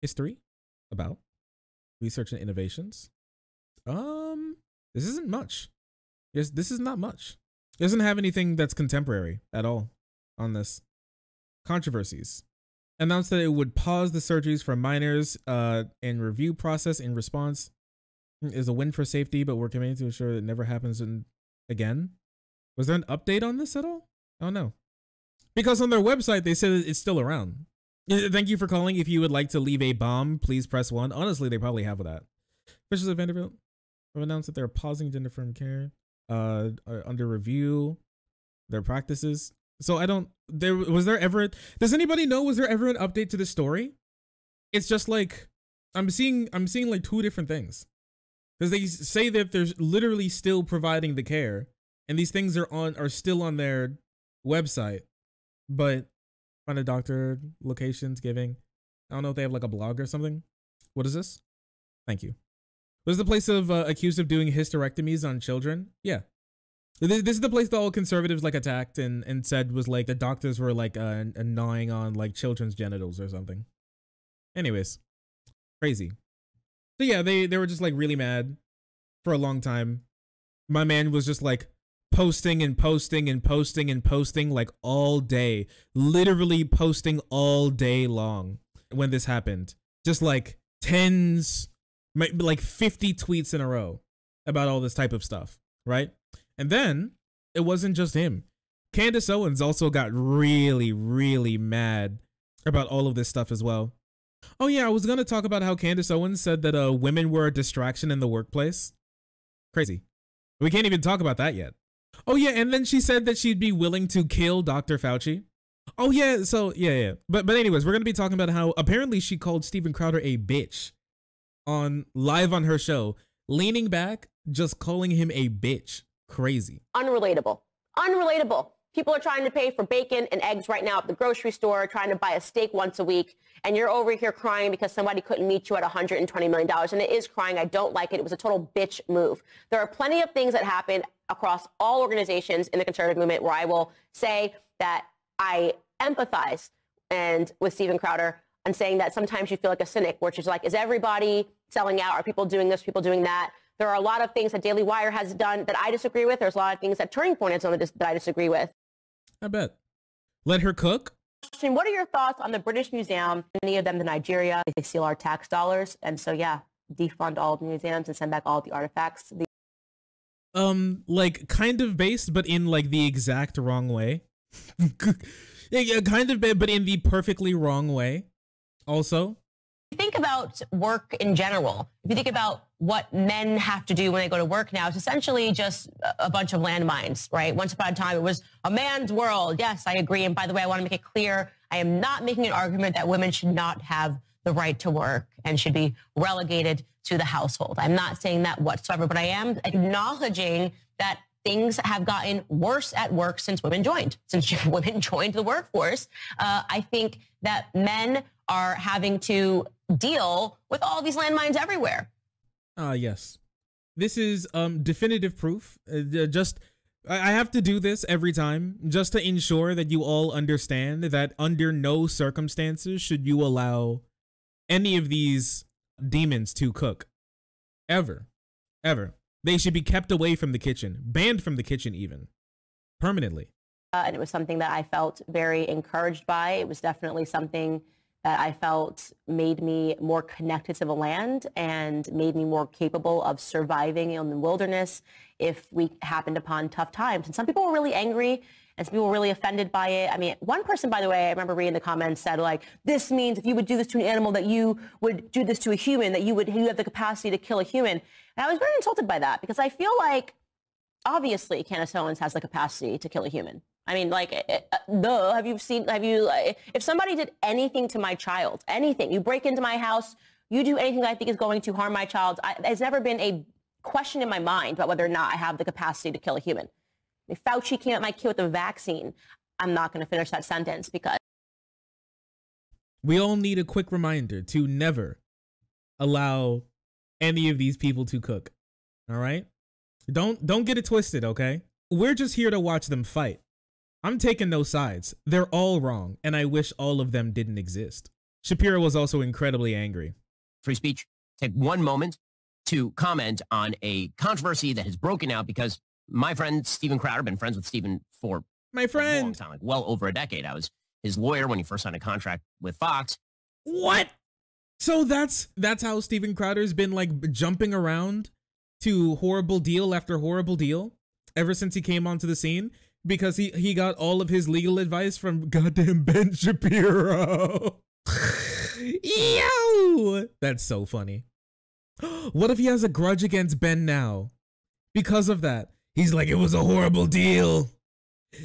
History about research and innovations. This isn't much. Yes, this is not much. It doesn't have anything that's contemporary at all. on this. Controversies. Announced that it would pause the surgeries for minors and review process in response is a win for safety, but we're committed to ensure that it never happens again. Was there an update on this at all? Oh no. Because on their website, they said it's still around. Thank you for calling. If you would like to leave a bomb, please press 1. Honestly, they probably have that. Officials of Vanderbilt have announced that they're pausing gender affirming care under review their practices. So I don't, was there ever, does anybody know, was there ever an update to this story? It's just like, I'm seeing like 2 different things. Because they say that they're literally still providing the care and these things are still on their website, but find a doctor, locations, giving. I don't know if they have like a blog or something. What is this? Thank you. Was the place of accused of doing hysterectomies on children? Yeah. This is the place that all conservatives like attacked and said was like the doctors were like gnawing on like children's genitals or something. Anyways, crazy. So yeah, they were just like really mad for a long time. My man was just like posting and posting and posting and posting like all day, literally posting all day long when this happened. Just like tens, like 50 tweets in a row about all this type of stuff, right? And then it wasn't just him. Candace Owens also got really, really mad about all of this stuff as well. Oh yeah, I was going to talk about how Candace Owens said that women were a distraction in the workplace. Crazy. We can't even talk about that yet. Oh yeah, and then she said that she'd be willing to kill Dr. Fauci. Oh yeah, so yeah. But anyways, we're going to be talking about how apparently she called Steven Crowder a bitch live on her show, leaning back, just calling him a bitch. Crazy. Unrelatable. People are trying to pay for bacon and eggs right now at the grocery store, trying to buy a steak once a week, and you're over here crying because somebody couldn't meet you at $120 million. And it is crying. I don't like it. It was a total bitch move. There are plenty of things that happen across all organizations in the conservative movement where I will say that I empathize with Steven Crowder and saying that sometimes you feel like a cynic, which is like, is everybody selling out? Are people doing this, people doing that? There are a lot of things that Daily Wire has done that I disagree with. There's a lot of things that Turning Point has done that I disagree with. I bet. Let her cook. What are your thoughts on the British Museum, many of them to Nigeria? They steal our tax dollars. And so, yeah, defund all of the museums and send back all of the artifacts. Like kind of based, but in like the exact wrong way. Yeah, kind of, but in the perfectly wrong way also. Think about work in general. If you think about what men have to do when they go to work now, it's essentially just a bunch of landmines, right? Once upon a time, it was a man's world. Yes, I agree. And by the way, I want to make it clear, I am not making an argument that women should not have the right to work and should be relegated to the household. I'm not saying that whatsoever, but I am acknowledging that things have gotten worse at work since women joined. Since women joined the workforce, I think that men are having to deal with all these landmines everywhere. Yes. This is definitive proof. I have to do this every time just to ensure that you all understand that under no circumstances should you allow any of these demons to cook. Ever. They should be kept away from the kitchen, banned from the kitchen even, permanently. And it was something that I felt very encouraged by. It was definitely something that I felt made me more connected to the land and made me more capable of surviving in the wilderness if we happened upon tough times. And some people were really angry and some people were really offended by it. I mean, one person, by the way, I remember reading the comments said like, this means if you would do this to an animal that you would do this to a human, that you have the capacity to kill a human. And I was very insulted by that because I feel like obviously Candace Owens has the capacity to kill a human. I mean, like, if somebody did anything to my child, anything, you break into my house, you do anything that I think is going to harm my child, there's never been a question in my mind about whether or not I have the capacity to kill a human. If Fauci came at my kid with a vaccine, I'm not going to finish that sentence because. We all need a quick reminder to never allow any of these people to cook. All right? Don't get it twisted, okay? We're just here to watch them fight. I'm taking no sides. They're all wrong, and I wish all of them didn't exist. Shapiro was also incredibly angry. Free speech. Take one moment to comment on a controversy that has broken out because my friend Steven Crowder, been friends with Steven for My a long friend. time, like well over a decade. I was his lawyer when he first signed a contract with Fox. What? So that's how Steven Crowder's been like jumping around to horrible deal after horrible deal ever since he came onto the scene, because he got all of his legal advice from goddamn Ben Shapiro. Yo, that's so funny. What if he has a grudge against Ben now because of that? He's like, it was a horrible deal.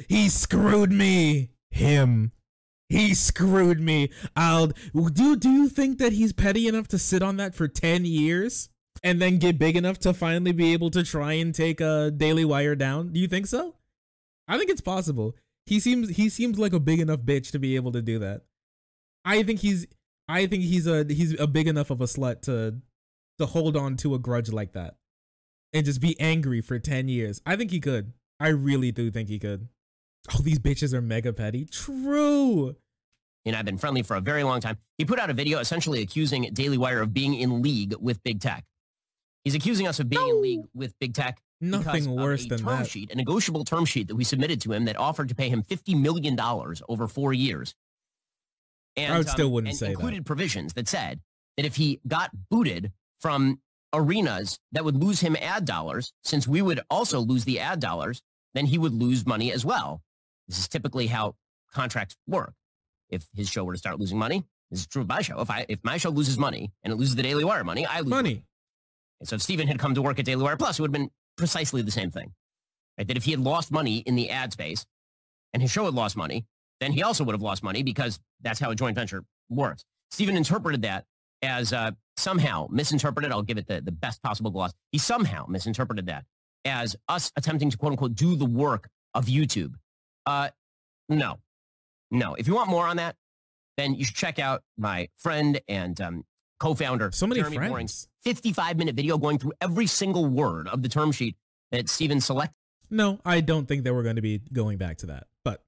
He screwed me. He screwed me. Do you think that he's petty enough to sit on that for 10 years and then get big enough to finally be able to try and take a Daily Wire down? Do you think so? I think it's possible. He seems like a big enough bitch to be able to do that. I think he's a big enough of a slut to hold on to a grudge like that and just be angry for 10 years. I think he could. I really do think he could. Oh, these bitches are mega petty. True. And I've been friendly for a very long time. He put out a video essentially accusing Daily Wire of being in league with big tech. He's accusing us of being in league with big tech. Nothing worse than that. Sheet, a negotiable term sheet that we submitted to him that offered to pay him $50 million over 4 years. And, I still wouldn't say that. Included provisions that said that if he got booted from arenas that would lose him ad dollars, since we would also lose the ad dollars, then he would lose money as well. This is typically how contracts work. If his show were to start losing money, this is true of my show. If my show loses money and it loses the Daily Wire money, I lose money. And so if Steven had come to work at Daily Wire Plus, it would have been precisely the same thing. Right? That if he had lost money in the ad space and his show had lost money, then he also would have lost money, because that's how a joint venture works. Steven interpreted that as somehow misinterpreted. I'll give it the best possible gloss. He somehow misinterpreted that as us attempting to, quote unquote, do the work of YouTube. No. If you want more on that, then you should check out my friend and co-founder, so many Jeremy friends. Boring's 55-minute video going through every single word of the term sheet that Steven selected. No, I don't think that we're going to be going back to that. But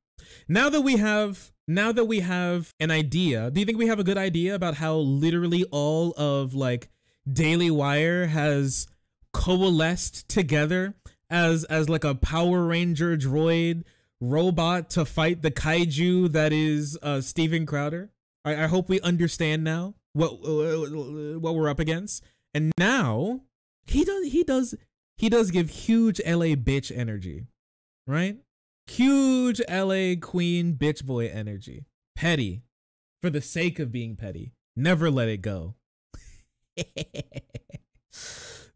now that we have an idea, do you think we have a good idea about how literally all of like Daily Wire has coalesced together as like a Power Ranger droid robot to fight the kaiju that is Steven Crowder? I hope we understand now what we're up against. And now he does give huge LA bitch energy, right? Huge LA queen bitch boy energy. Petty for the sake of being petty. Never let it go.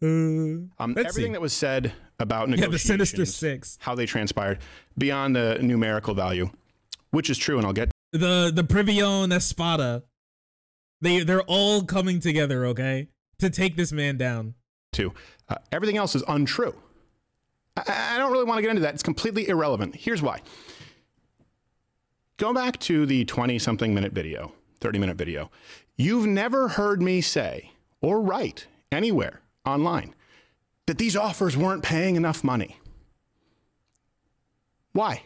Everything that was said about negotiations, the Sinister Six, how they transpired, beyond the numerical value, which is true, and I'll get the Privion Espada. They're all coming together, okay, to take this man down. Everything else is untrue. I don't really want to get into that. It's completely irrelevant. Here's why. Go back to the 20-something minute video, 30-minute video. You've never heard me say or write anywhere online that these offers weren't paying enough money. Why?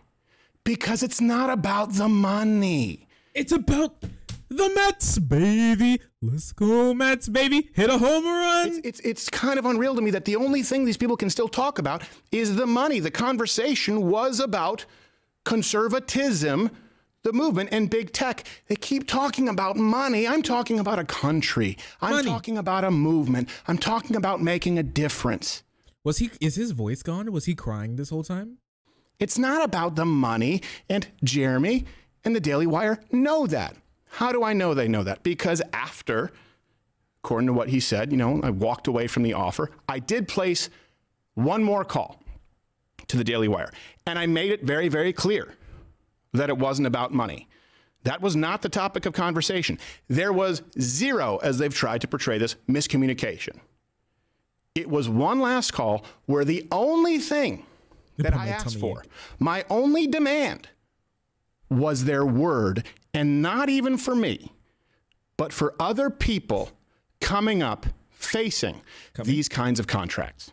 Because it's not about the money. It's about the Mets, baby. Let's go, Mets, baby. Hit a home run. It's kind of unreal to me that the only thing these people can still talk about is the money. The conversation was about conservatism, the movement, and big tech. They keep talking about money. I'm talking about a country. I'm talking about a movement. I'm talking about making a difference. Is his voice gone? Was he crying this whole time? It's not about the money, and Jeremy and the Daily Wire know that. How do I know they know that? Because after, according to what he said, I walked away from the offer. I did place one more call to the Daily Wire, and I made it very, very clear that it wasn't about money. That was not the topic of conversation. There was zero, as they've tried to portray this, miscommunication. It was one last call where the only thing that I asked for, my only demand, was their word, and not even for me, but for other people coming up facing these kinds of contracts.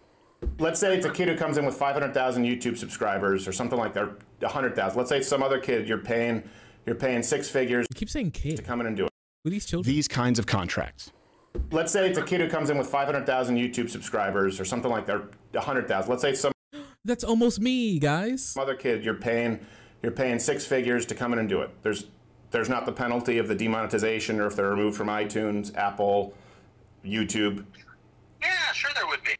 Let's say it's a kid who comes in with 500,000 YouTube subscribers or something like that, 100,000. Let's say it's some other kid you're paying 6 figures. You keep saying kid to come in and do it. With these children? These kinds of contracts. Let's say it's a kid who comes in with 500,000 YouTube subscribers or something like that, 100,000. Let's say it's some That's almost me, guys. other kid you're paying you're paying 6 figures to come in and do it. There's not the penalty of the demonetization or if they're removed from iTunes, Apple, YouTube. Yeah, sure there would be.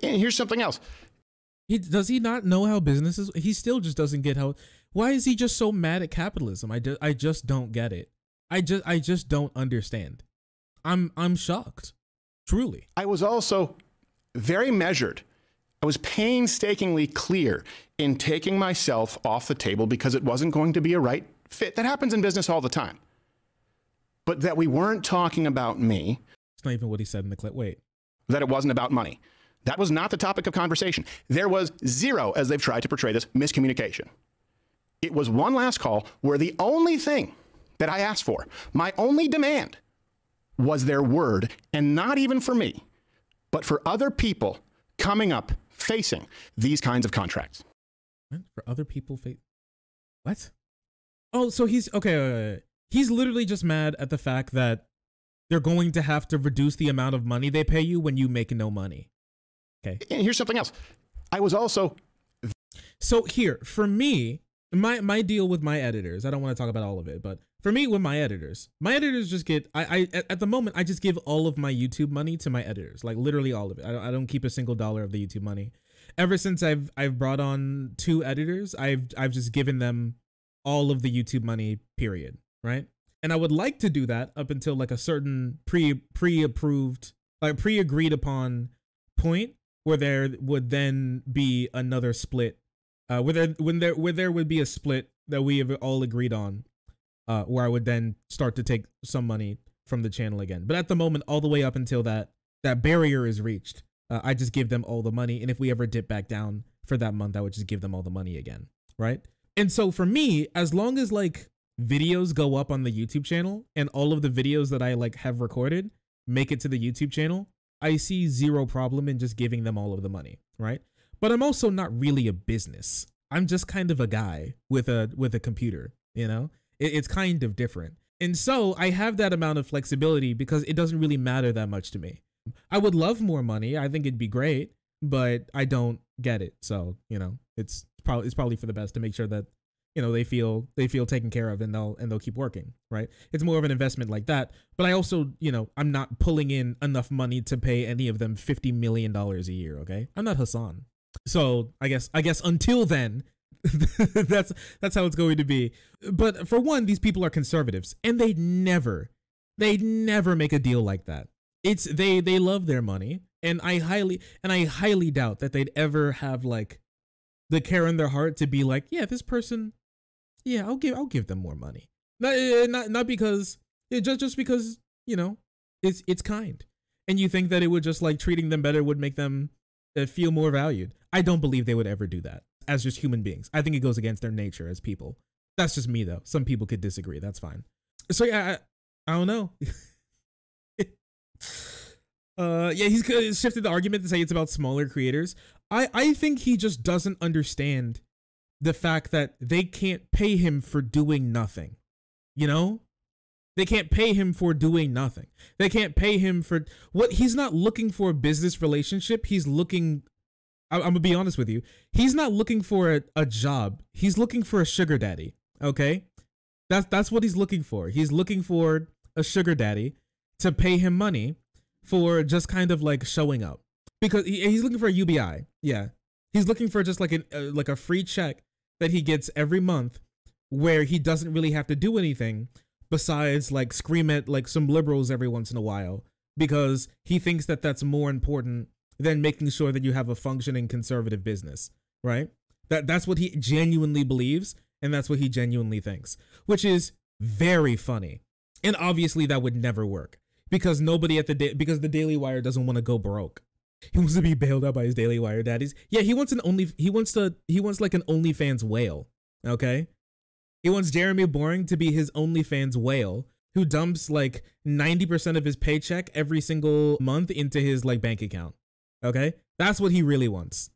And here's something else. Does he not know how business is? He still just doesn't get how. Why is he just so mad at capitalism? I just don't get it. I just don't understand. I'm shocked, truly. I was also very measured. I was painstakingly clear in taking myself off the table because it wasn't going to be a right fit. That happens in business all the time. But that we weren't talking about me. It's not even what he said in the clip. Wait. That it wasn't about money. That was not the topic of conversation. There was zero, as they've tried to portray this, miscommunication. It was one last call where the only thing that I asked for, my only demand, was their word, and not even for me, but for other people coming up facing these kinds of contracts. What? For other people what? Oh, so he's okay. He's literally just mad at the fact that they're going to have to reduce the amount of money they pay you when you make no money. Okay. And here's something else. I was also. So here, for me, my deal with my editors, I don't want to talk about all of it, but for me with my editors just get, I at the moment, I just give all of my YouTube money to my editors, like literally all of it. I don't keep a single dollar of the YouTube money. Ever since I've brought on 2 editors, I've just given them all of the YouTube money, period. Right. And I would like to do that up until like a certain pre-approved, like pre-agreed upon point where there would then be another split, where there would be a split that we have all agreed on, where I would then start to take some money from the channel again. But at the moment, all the way up until that barrier is reached, I just give them all the money. And if we ever dip back down for that month, I would just give them all the money again. Right. And so for me, as long as like videos go up on the YouTube channel and all of the videos that I like have recorded make it to the YouTube channel, I see zero problem in just giving them all of the money, right? But I'm also not really a business. I'm just kind of a guy with a computer, you know? It's kind of different. And so I have that amount of flexibility because it doesn't really matter that much to me. I would love more money. I think it'd be great, but I don't get it. So, you know, it's probably for the best to make sure that, you know, they feel taken care of and they'll keep working, right? It's more of an investment like that. But I also, you know, I'm not pulling in enough money to pay any of them $50 million a year, okay? I'm not Hassan. So I guess until then, that's how it's going to be. But for one, these people are conservatives and they never make a deal like that. It's they love their money, and I highly doubt that they'd ever have like the care in their heart to be like, yeah, this person, yeah, I'll give them more money. Not because just because, you know, it's kind, and you think that it would just like treating them better would make them feel more valued. I don't believe they would ever do that as just human beings. I think it goes against their nature as people. That's just me though. Some people could disagree. That's fine. So yeah, I don't know. Yeah, he's shifted the argument to say it's about smaller creators. I think he just doesn't understand the fact that they can't pay him for doing nothing. You know? They can't pay him for doing nothing. They can't pay him for what he's not looking for a business relationship. He's looking, I'm gonna be honest with you. He's not looking for a job. He's looking for a sugar daddy. Okay? That's what he's looking for. He's looking for a sugar daddy to pay him money for just kind of like showing up, because he's looking for a UBI. Yeah. He's looking for just like a free check that he gets every month where he doesn't really have to do anything besides like scream at like some liberals every once in a while, because he thinks that that's more important than making sure that you have a functioning conservative business, right? That's what he genuinely believes, and that's what he genuinely thinks, which is very funny. And obviously that would never work, because nobody because the Daily Wire doesn't want to go broke. He wants to be bailed out by his Daily Wire daddies. Yeah, he wants like an OnlyFans whale. Okay? He wants Jeremy Boring to be his OnlyFans whale who dumps like 90% of his paycheck every single month into his like bank account. Okay? That's what he really wants.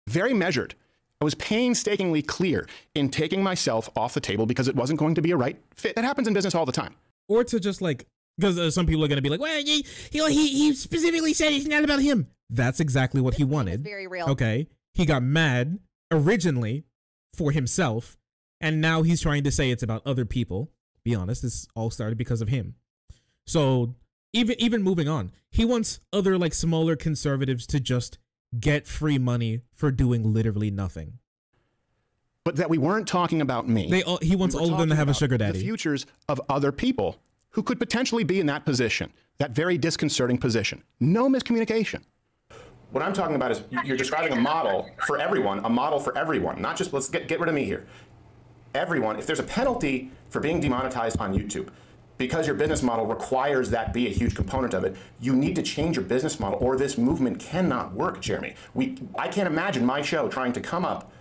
Very measured. I was painstakingly clear in taking myself off the table because it wasn't going to be a right fit. That happens in business all the time. Or to just like, because some people are going to be like, well, he specifically said it's not about him. That's exactly what he wanted. Very real. Okay. He got mad, originally for himself, and now he's trying to say it's about other people. Be honest, this all started because of him. So even moving on, he wants other like smaller conservatives to just get free money for doing literally nothing. But that we weren't talking about me. He wants all of them to have a sugar daddy. The futures of other people who could potentially be in that position, that very disconcerting position. No miscommunication. What I'm talking about is you're describing a model for everyone, not just let's get rid of me here. Everyone, if there's a penalty for being demonetized on YouTube, because your business model requires that be a huge component of it, you need to change your business model or this movement cannot work, Jeremy. I can't imagine my show trying to come up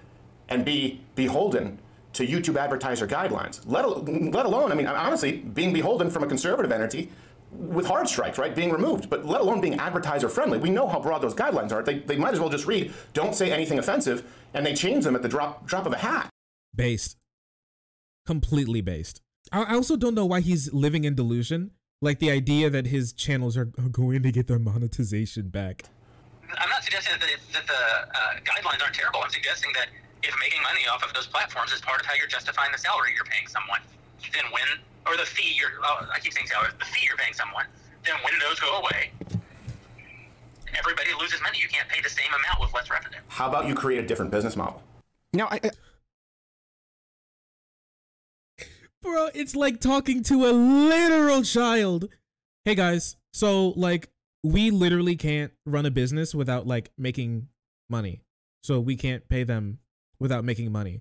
and be beholden to YouTube advertiser guidelines, let alone, I mean, honestly, being beholden from a conservative entity with hard strikes, right, being removed, but let alone being advertiser friendly. We know how broad those guidelines are. They might as well just read, don't say anything offensive, and they change them at the drop of a hat. Based. Completely based. I also don't know why he's living in delusion. Like the idea that his channels are going to get their monetization back. I'm not suggesting that the guidelines aren't terrible. I'm suggesting that if making money off of those platforms is part of how you're justifying the salary you're paying someone, then or the fee I keep saying salary, the fee you're paying someone, then when those go away, everybody loses money. You can't pay the same amount with less revenue. How about you create a different business model? Now, Bro, it's like talking to a literal child. Hey guys, so like we literally can't run a business without like making money. So we can't pay them without making money.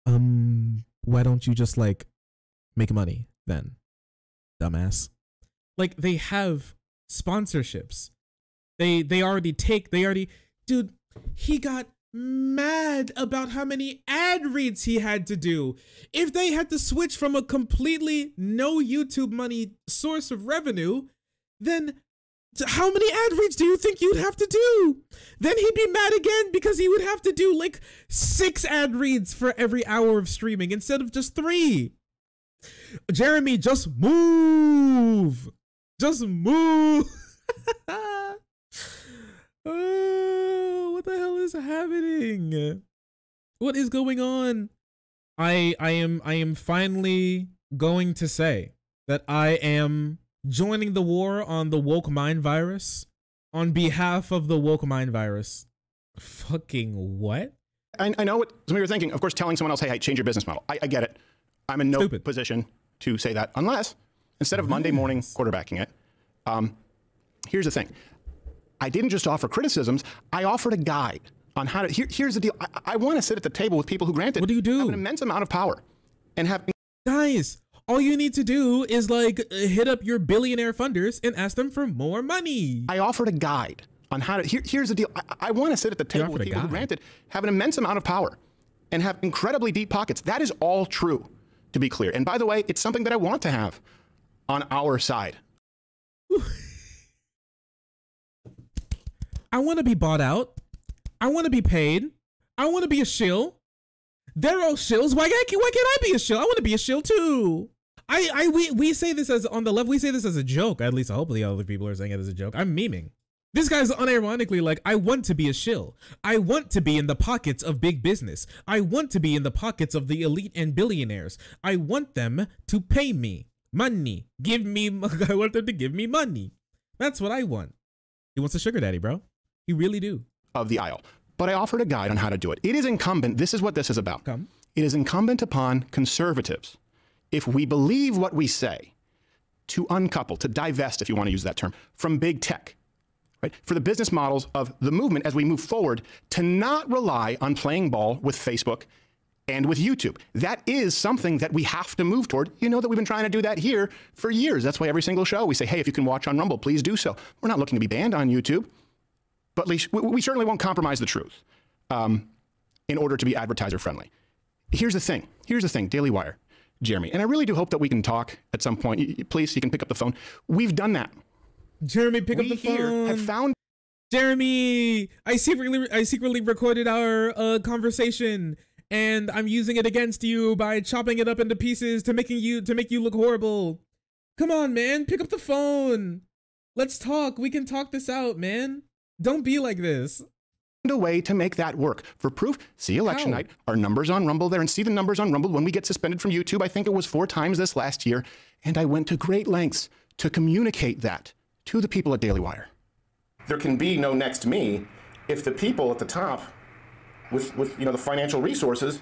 Why don't you just like make money then, dumbass? Like they have sponsorships. They already, dude, he got mad about how many ad reads he had to do. If they had to switch from a completely no YouTube money source of revenue, then how many ad reads do you think you'd have to do? Then he'd be mad again because he would have to do like 6 ad reads for every hour of streaming instead of just 3. Jeremy, just move. Just move. Oh, what the hell is happening? What is going on? I am finally going to say that I am joining the war on the woke mind virus on behalf of the woke mind virus. Fucking what? I know what some of you are thinking. Of course, telling someone else, hey, change your business model. I get it. I'm in no position to say that unless, instead of Monday morning quarterbacking it, here's the thing. I didn't just offer criticisms. I offered a guide on how to, here's the deal. I want to sit at the table with people who, granted, what do you do? Have an immense amount of power and have... Guys, all you need to do is like hit up your billionaire funders and ask them for more money. I offered a guide on how to, here's the deal. I want to sit at the table with people who, granted, have an immense amount of power and have incredibly deep pockets. That is all true, to be clear. And by the way, it's something that I want to have on our side. I want to be bought out. I want to be paid. I want to be a shill. They're all shills. Why can't I be a shill? I want to be a shill too. We say this as on the left. We say this as a joke. At least hopefully other people are saying it as a joke. I'm memeing. This guy's unironically like, I want to be a shill. I want to be in the pockets of big business. I want to be in the pockets of the elite and billionaires. I want them to pay me money. I want them to give me money. That's what I want. He wants a sugar daddy, bro. You really do. Of the aisle. But I offered a guide on how to do it. It is incumbent, this is what this is about. It is incumbent upon conservatives, if we believe what we say, to uncouple, to divest, if you want to use that term, from big tech, right? For the business models of the movement as we move forward, to not rely on playing ball with Facebook and with YouTube. That is something that we have to move toward. You know that we've been trying to do that here for years. That's why every single show we say, hey, if you can watch on Rumble, please do so. We're not looking to be banned on YouTube. But at least we certainly won't compromise the truth in order to be advertiser friendly. Here's the thing, Daily Wire, Jeremy, and I really do hope that we can talk at some point. Please, you can pick up the phone. We've done that. Jeremy, pick up the phone. We here have found... Jeremy, I secretly recorded our conversation, and I'm using it against you by chopping it up into pieces to make you look horrible. Come on, man, pick up the phone. Let's talk. We can talk this out, man. Don't be like this. a way to make that work. For proof, see election night, our numbers on Rumble there, and see the numbers on Rumble when we get suspended from YouTube. I think it was 4 times this last year, and I went to great lengths to communicate that to the people at Daily Wire. There can be no next me if the people at the top with the financial resources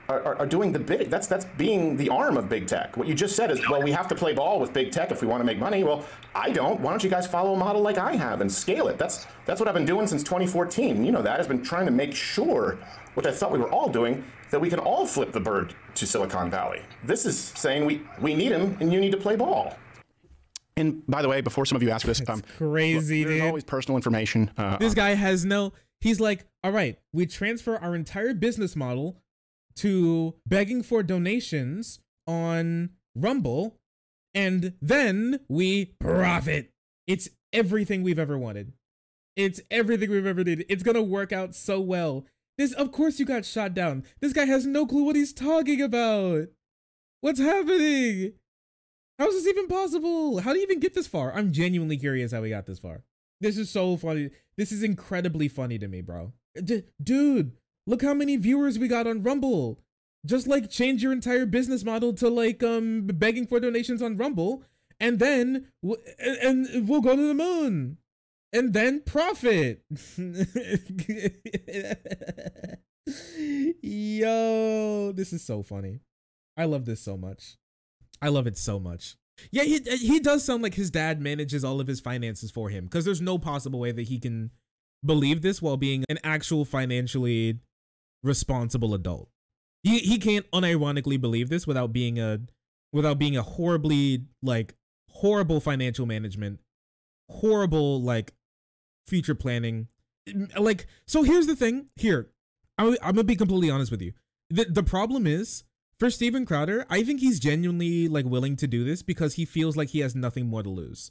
are doing the big. That's being the arm of big tech. What you just said is, well, we have to play ball with big tech if we want to make money. Well, I don't. Why don't you guys follow a model like I have and scale it? That's what I've been doing since 2014. You know that. Has been trying to make sure, which I thought we were all doing, that we can all flip the bird to Silicon Valley. This is saying we need him and you need to play ball. And by the way, before some of you ask this, crazy, there's dude. always personal information. This guy has no. He's like, all right, we transfer our entire business model to begging for donations on Rumble, and then we profit. It's everything we've ever wanted. It's everything we've ever needed. It's gonna work out so well. This, of course, you got shot down. This guy has no clue what he's talking about. What's happening? How is this even possible? How do you even get this far? I'm genuinely curious how we got this far. This is so funny. This is incredibly funny to me, bro. Dude, look how many viewers we got on Rumble. Just like change your entire business model to like begging for donations on Rumble, and then we'll go to the moon, and then profit. Yo, this is so funny. I love this so much. I love it so much. Yeah, he does sound like his dad manages all of his finances for him, because there's no possible way that he can believe this while being an actual financially responsible adult. He can't unironically believe this without being a horribly horrible financial management, horrible future planning. So here's the thing. Here, I'm gonna be completely honest with you. The problem is, for Steven Crowder, I think he's genuinely willing to do this because he feels like he has nothing more to lose.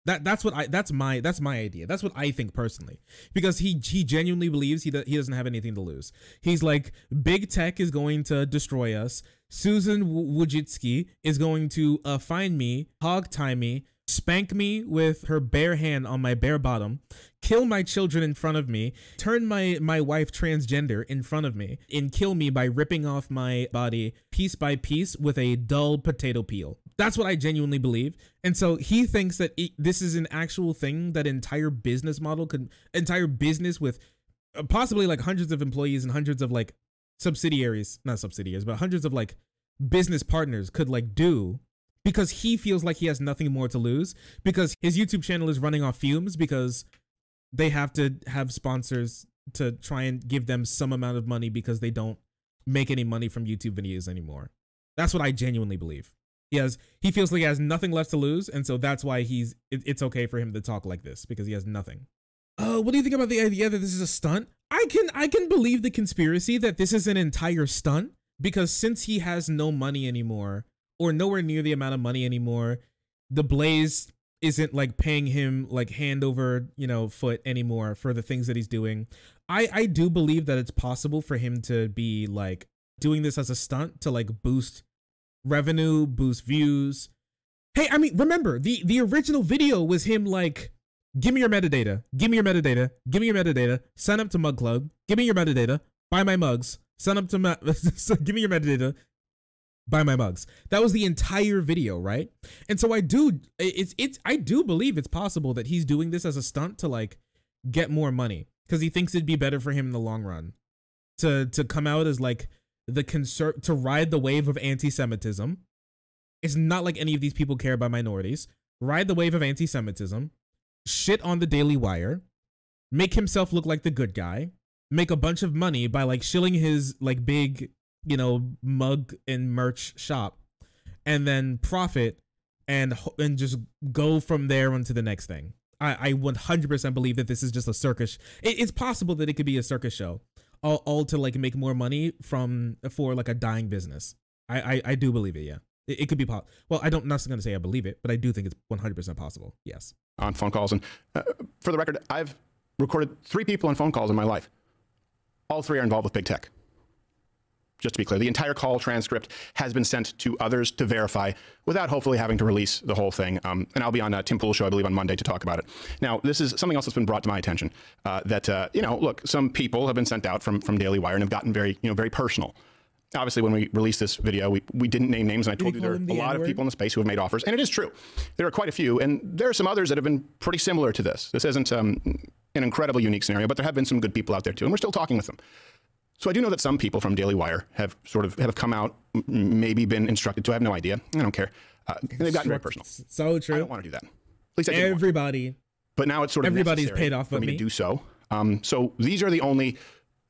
That's my idea. That's what I think personally, because he genuinely believes he doesn't have anything to lose. He's like, big tech is going to destroy us. Susan Wojcicki is going to find me, hog tie me, spank me with her bare hand on my bare bottom, kill my children in front of me, turn my wife transgender in front of me, and kill me by ripping off my body piece by piece with a dull potato peel. That's what I genuinely believe. And so he thinks that this is an actual thing, that entire business model entire business with possibly hundreds of employees and hundreds of subsidiaries, not subsidiaries, but hundreds of business partners could do, because he feels like he has nothing more to lose, because his YouTube channel is running off fumes, because they have to have sponsors to try and give them some amount of money because they don't make any money from YouTube videos anymore. That's what I genuinely believe. He feels like he has nothing left to lose, and so that's why it's okay for him to talk like this, because he has nothing. What do you think about the idea that this is a stunt? I can believe the conspiracy that this is an entire stunt, because since he has no money anymore, or nowhere near the amount of money anymore, the Blaze isn't paying him hand over foot anymore for the things that he's doing. I do believe that it's possible for him to be doing this as a stunt to boost revenue, boost views. Hey, I mean, remember the original video was him give me your metadata, give me your metadata, give me your metadata, sign up to Mug Club, give me your metadata, buy my mugs, sign up to give me your metadata, buy my mugs. That was the entire video, right? And so I do believe it's possible that he's doing this as a stunt to get more money, because he thinks it'd be better for him in the long run to come out as to ride the wave of anti-Semitism. It's not like any of these people care about minorities. Ride the wave of anti-Semitism, shit on the Daily Wire, make himself look like the good guy, make a bunch of money by shilling his big mug and merch shop, and then profit and just go from there onto the next thing. I 100% believe that this is just a circus. It's possible that it could be a circus show, all to make more money for a dying business. I do believe it. Yeah, it could be possible. Well, I'm not going to say I believe it, but I do think it's 100% possible. Yes. On phone calls, and for the record, I've recorded 3 people on phone calls in my life. All 3 are involved with big tech. Just to be clear, the entire call transcript has been sent to others to verify without hopefully having to release the whole thing. And I'll be on Tim Pool's show, I believe, on Monday to talk about it. Now, this is something else that's been brought to my attention that, you know, look, some people have been sent out from Daily Wire and have gotten very, you know, very personal. Obviously, when we released this video, we didn't name names, and I told you there are a lot of people in the space who have made offers, and it is true. There are quite a few, and there are some others that have been pretty similar to this. This isn't an incredibly unique scenario, but there have been some good people out there too, and we're still talking with them. So I do know that some people from Daily Wire have come out, maybe been instructed to. I have no idea. I don't care. They've gotten very personal. So true. I don't want to do that. At least I didn't everybody. But now it's sort of everybody's paid off for me to do so. So these are the only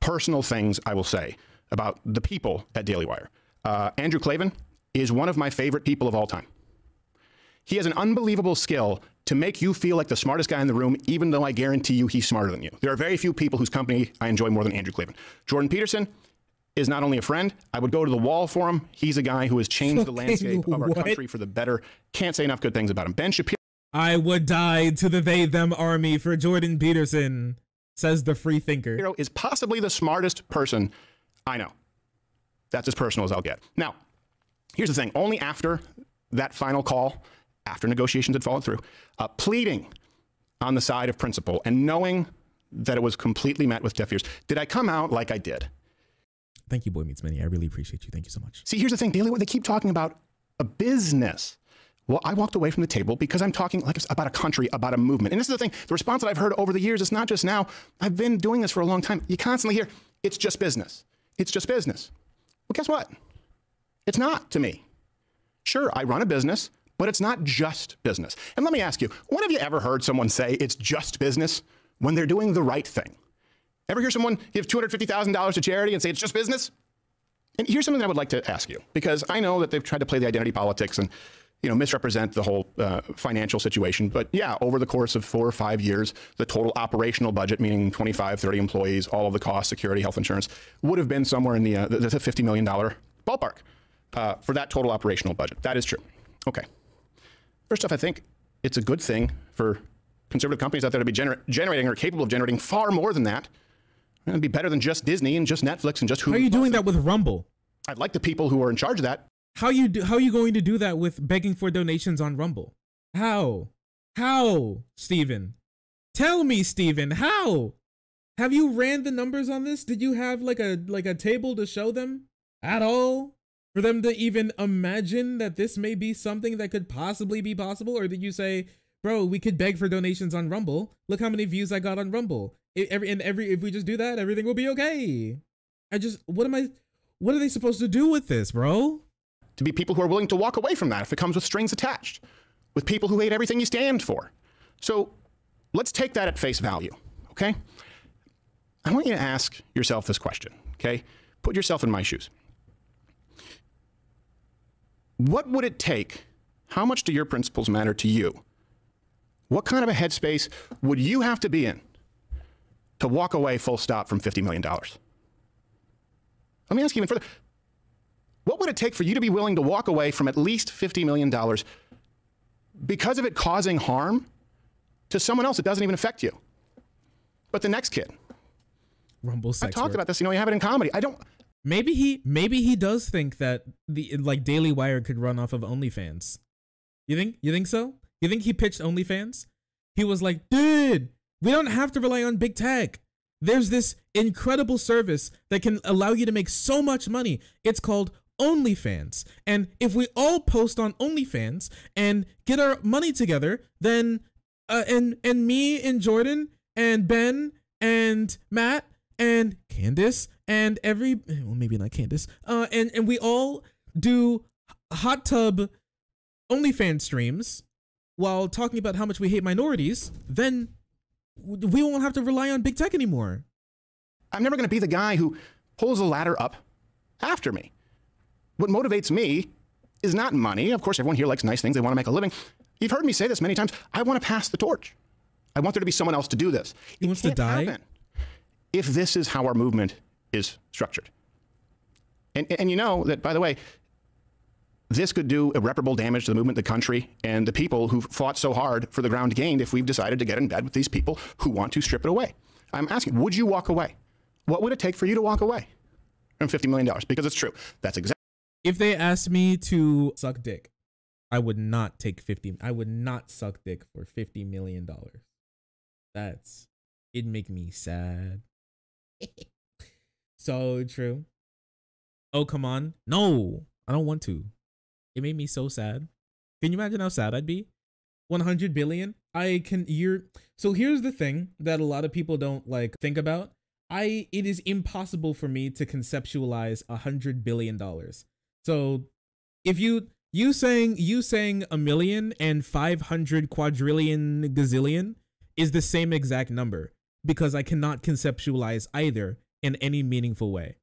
personal things I will say about the people at Daily Wire. Andrew Klavan is one of my favorite people of all time. He has an unbelievable skill to make you feel like the smartest guy in the room, even though I guarantee you he's smarter than you. There are very few people whose company I enjoy more than Andrew Klavan. Jordan Peterson is not only a friend, I would go to the wall for him. He's a guy who has changed the landscape of our country for the better. Can't say enough good things about him. Ben Shapiro. I would die to the they-them army for Jordan Peterson, says the free thinker. Is possibly the smartest person I know. That's as personal as I'll get. Now, here's the thing. Only after that final call, after negotiations had fallen through, pleading on the side of principle and knowing that it was completely met with deaf ears, did I come out like I did. Thank you, Boy Meets Many. I really appreciate you. Thank you so much. See, here's the thing. Daily, they keep talking about a business. Well, I walked away from the table because I'm talking like about a country, about a movement. And this is the thing. The response that I've heard over the years, it's not just now. I've been doing this for a long time. You constantly hear, it's just business. It's just business. Well, guess what? It's not to me. Sure, I run a business, but it's not just business. And let me ask you, when have you ever heard someone say it's just business when they're doing the right thing? Ever hear someone give $250,000 to charity and say it's just business? And here's something that I would like to ask you, because I know that they've tried to play the identity politics and, you know, misrepresent the whole financial situation. But yeah, over the course of 4 or 5 years, the total operational budget, meaning 25, 30 employees, all of the costs, security, health insurance, would have been somewhere in the $50 million ballpark for that total operational budget. That is true. Okay. First off, I think it's a good thing for conservative companies out there to be generating or capable of generating far more than that. It'd be better than just Disney and just Netflix and just Hulu. How are you doing that with Rumble? I'd like the people who are in charge of that. How are you going to do that with begging for donations on Rumble? How, Steven? Tell me, Steven, how? Have you ran the numbers on this? Did you have like a table to show them at all? For them to even imagine that this may be something that could possibly be possible? Or did you say, bro, we could beg for donations on Rumble. Look how many views I got on Rumble. If we just do that, everything will be okay. What are they supposed to do with this, bro? To be people who are willing to walk away from that if it comes with strings attached, with people who hate everything you stand for. So let's take that at face value, okay? I want you to ask yourself this question, okay? Put yourself in my shoes. What would it take? How much do your principles matter to you? What kind of a headspace would you have to be in to walk away full stop from $50 million? Let me ask you even further. What would it take for you to be willing to walk away from at least $50 million because of it causing harm to someone else that doesn't even affect you? But the next kid. Rumble sex. I talked about this, you know, you have it in comedy. Maybe he does think that the Daily Wire could run off of OnlyFans. You think so? You think he pitched OnlyFans? He was like, dude, we don't have to rely on big tech. There's this incredible service that can allow you to make so much money. It's called OnlyFans. And if we all post on OnlyFans and get our money together, then and me and Jordan and Ben and Matt and Candace and maybe not Candace, and we all do hot tub OnlyFans streams while talking about how much we hate minorities, then we won't have to rely on big tech anymore. I'm never going to be the guy who pulls a ladder up after me. What motivates me is not money. Of course, everyone here likes nice things. They want to make a living. You've heard me say this many times. I want to pass the torch. I want there to be someone else to do this. He wants to die? If this is how our movement is structured. And you know that, by the way, this could do irreparable damage to the movement, the country, and the people who fought so hard for the ground gained if we've decided to get in bed with these people who want to strip it away. I'm asking, would you walk away? What would it take for you to walk away? $50 million because it's true. That's exactly. If they asked me to suck dick, I would not take 50. I would not suck dick for $50 million. It'd make me sad. So true. Oh, come on. No, I don't want to. It made me so sad. Can you imagine how sad I'd be? 100 billion. So here's the thing that a lot of people don't like think about. It is impossible for me to conceptualize $100 billion. So if you saying a million and 500 quadrillion gazillion is the same exact number, because I cannot conceptualize either in any meaningful way.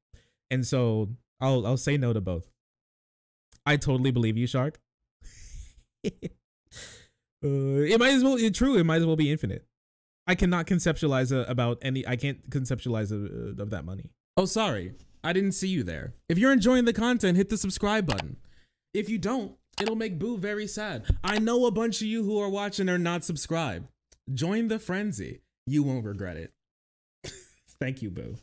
And so I'll say no to both. I totally believe you, Shark. It might as well, it's true, it might as well be infinite. I cannot conceptualize I can't conceptualize of that money. Oh, sorry, I didn't see you there. If you're enjoying the content, hit the subscribe button. If you don't, it'll make Boo very sad. I know a bunch of you who are watching are not subscribed. Join the frenzy. You won't regret it. Thank you, Boo.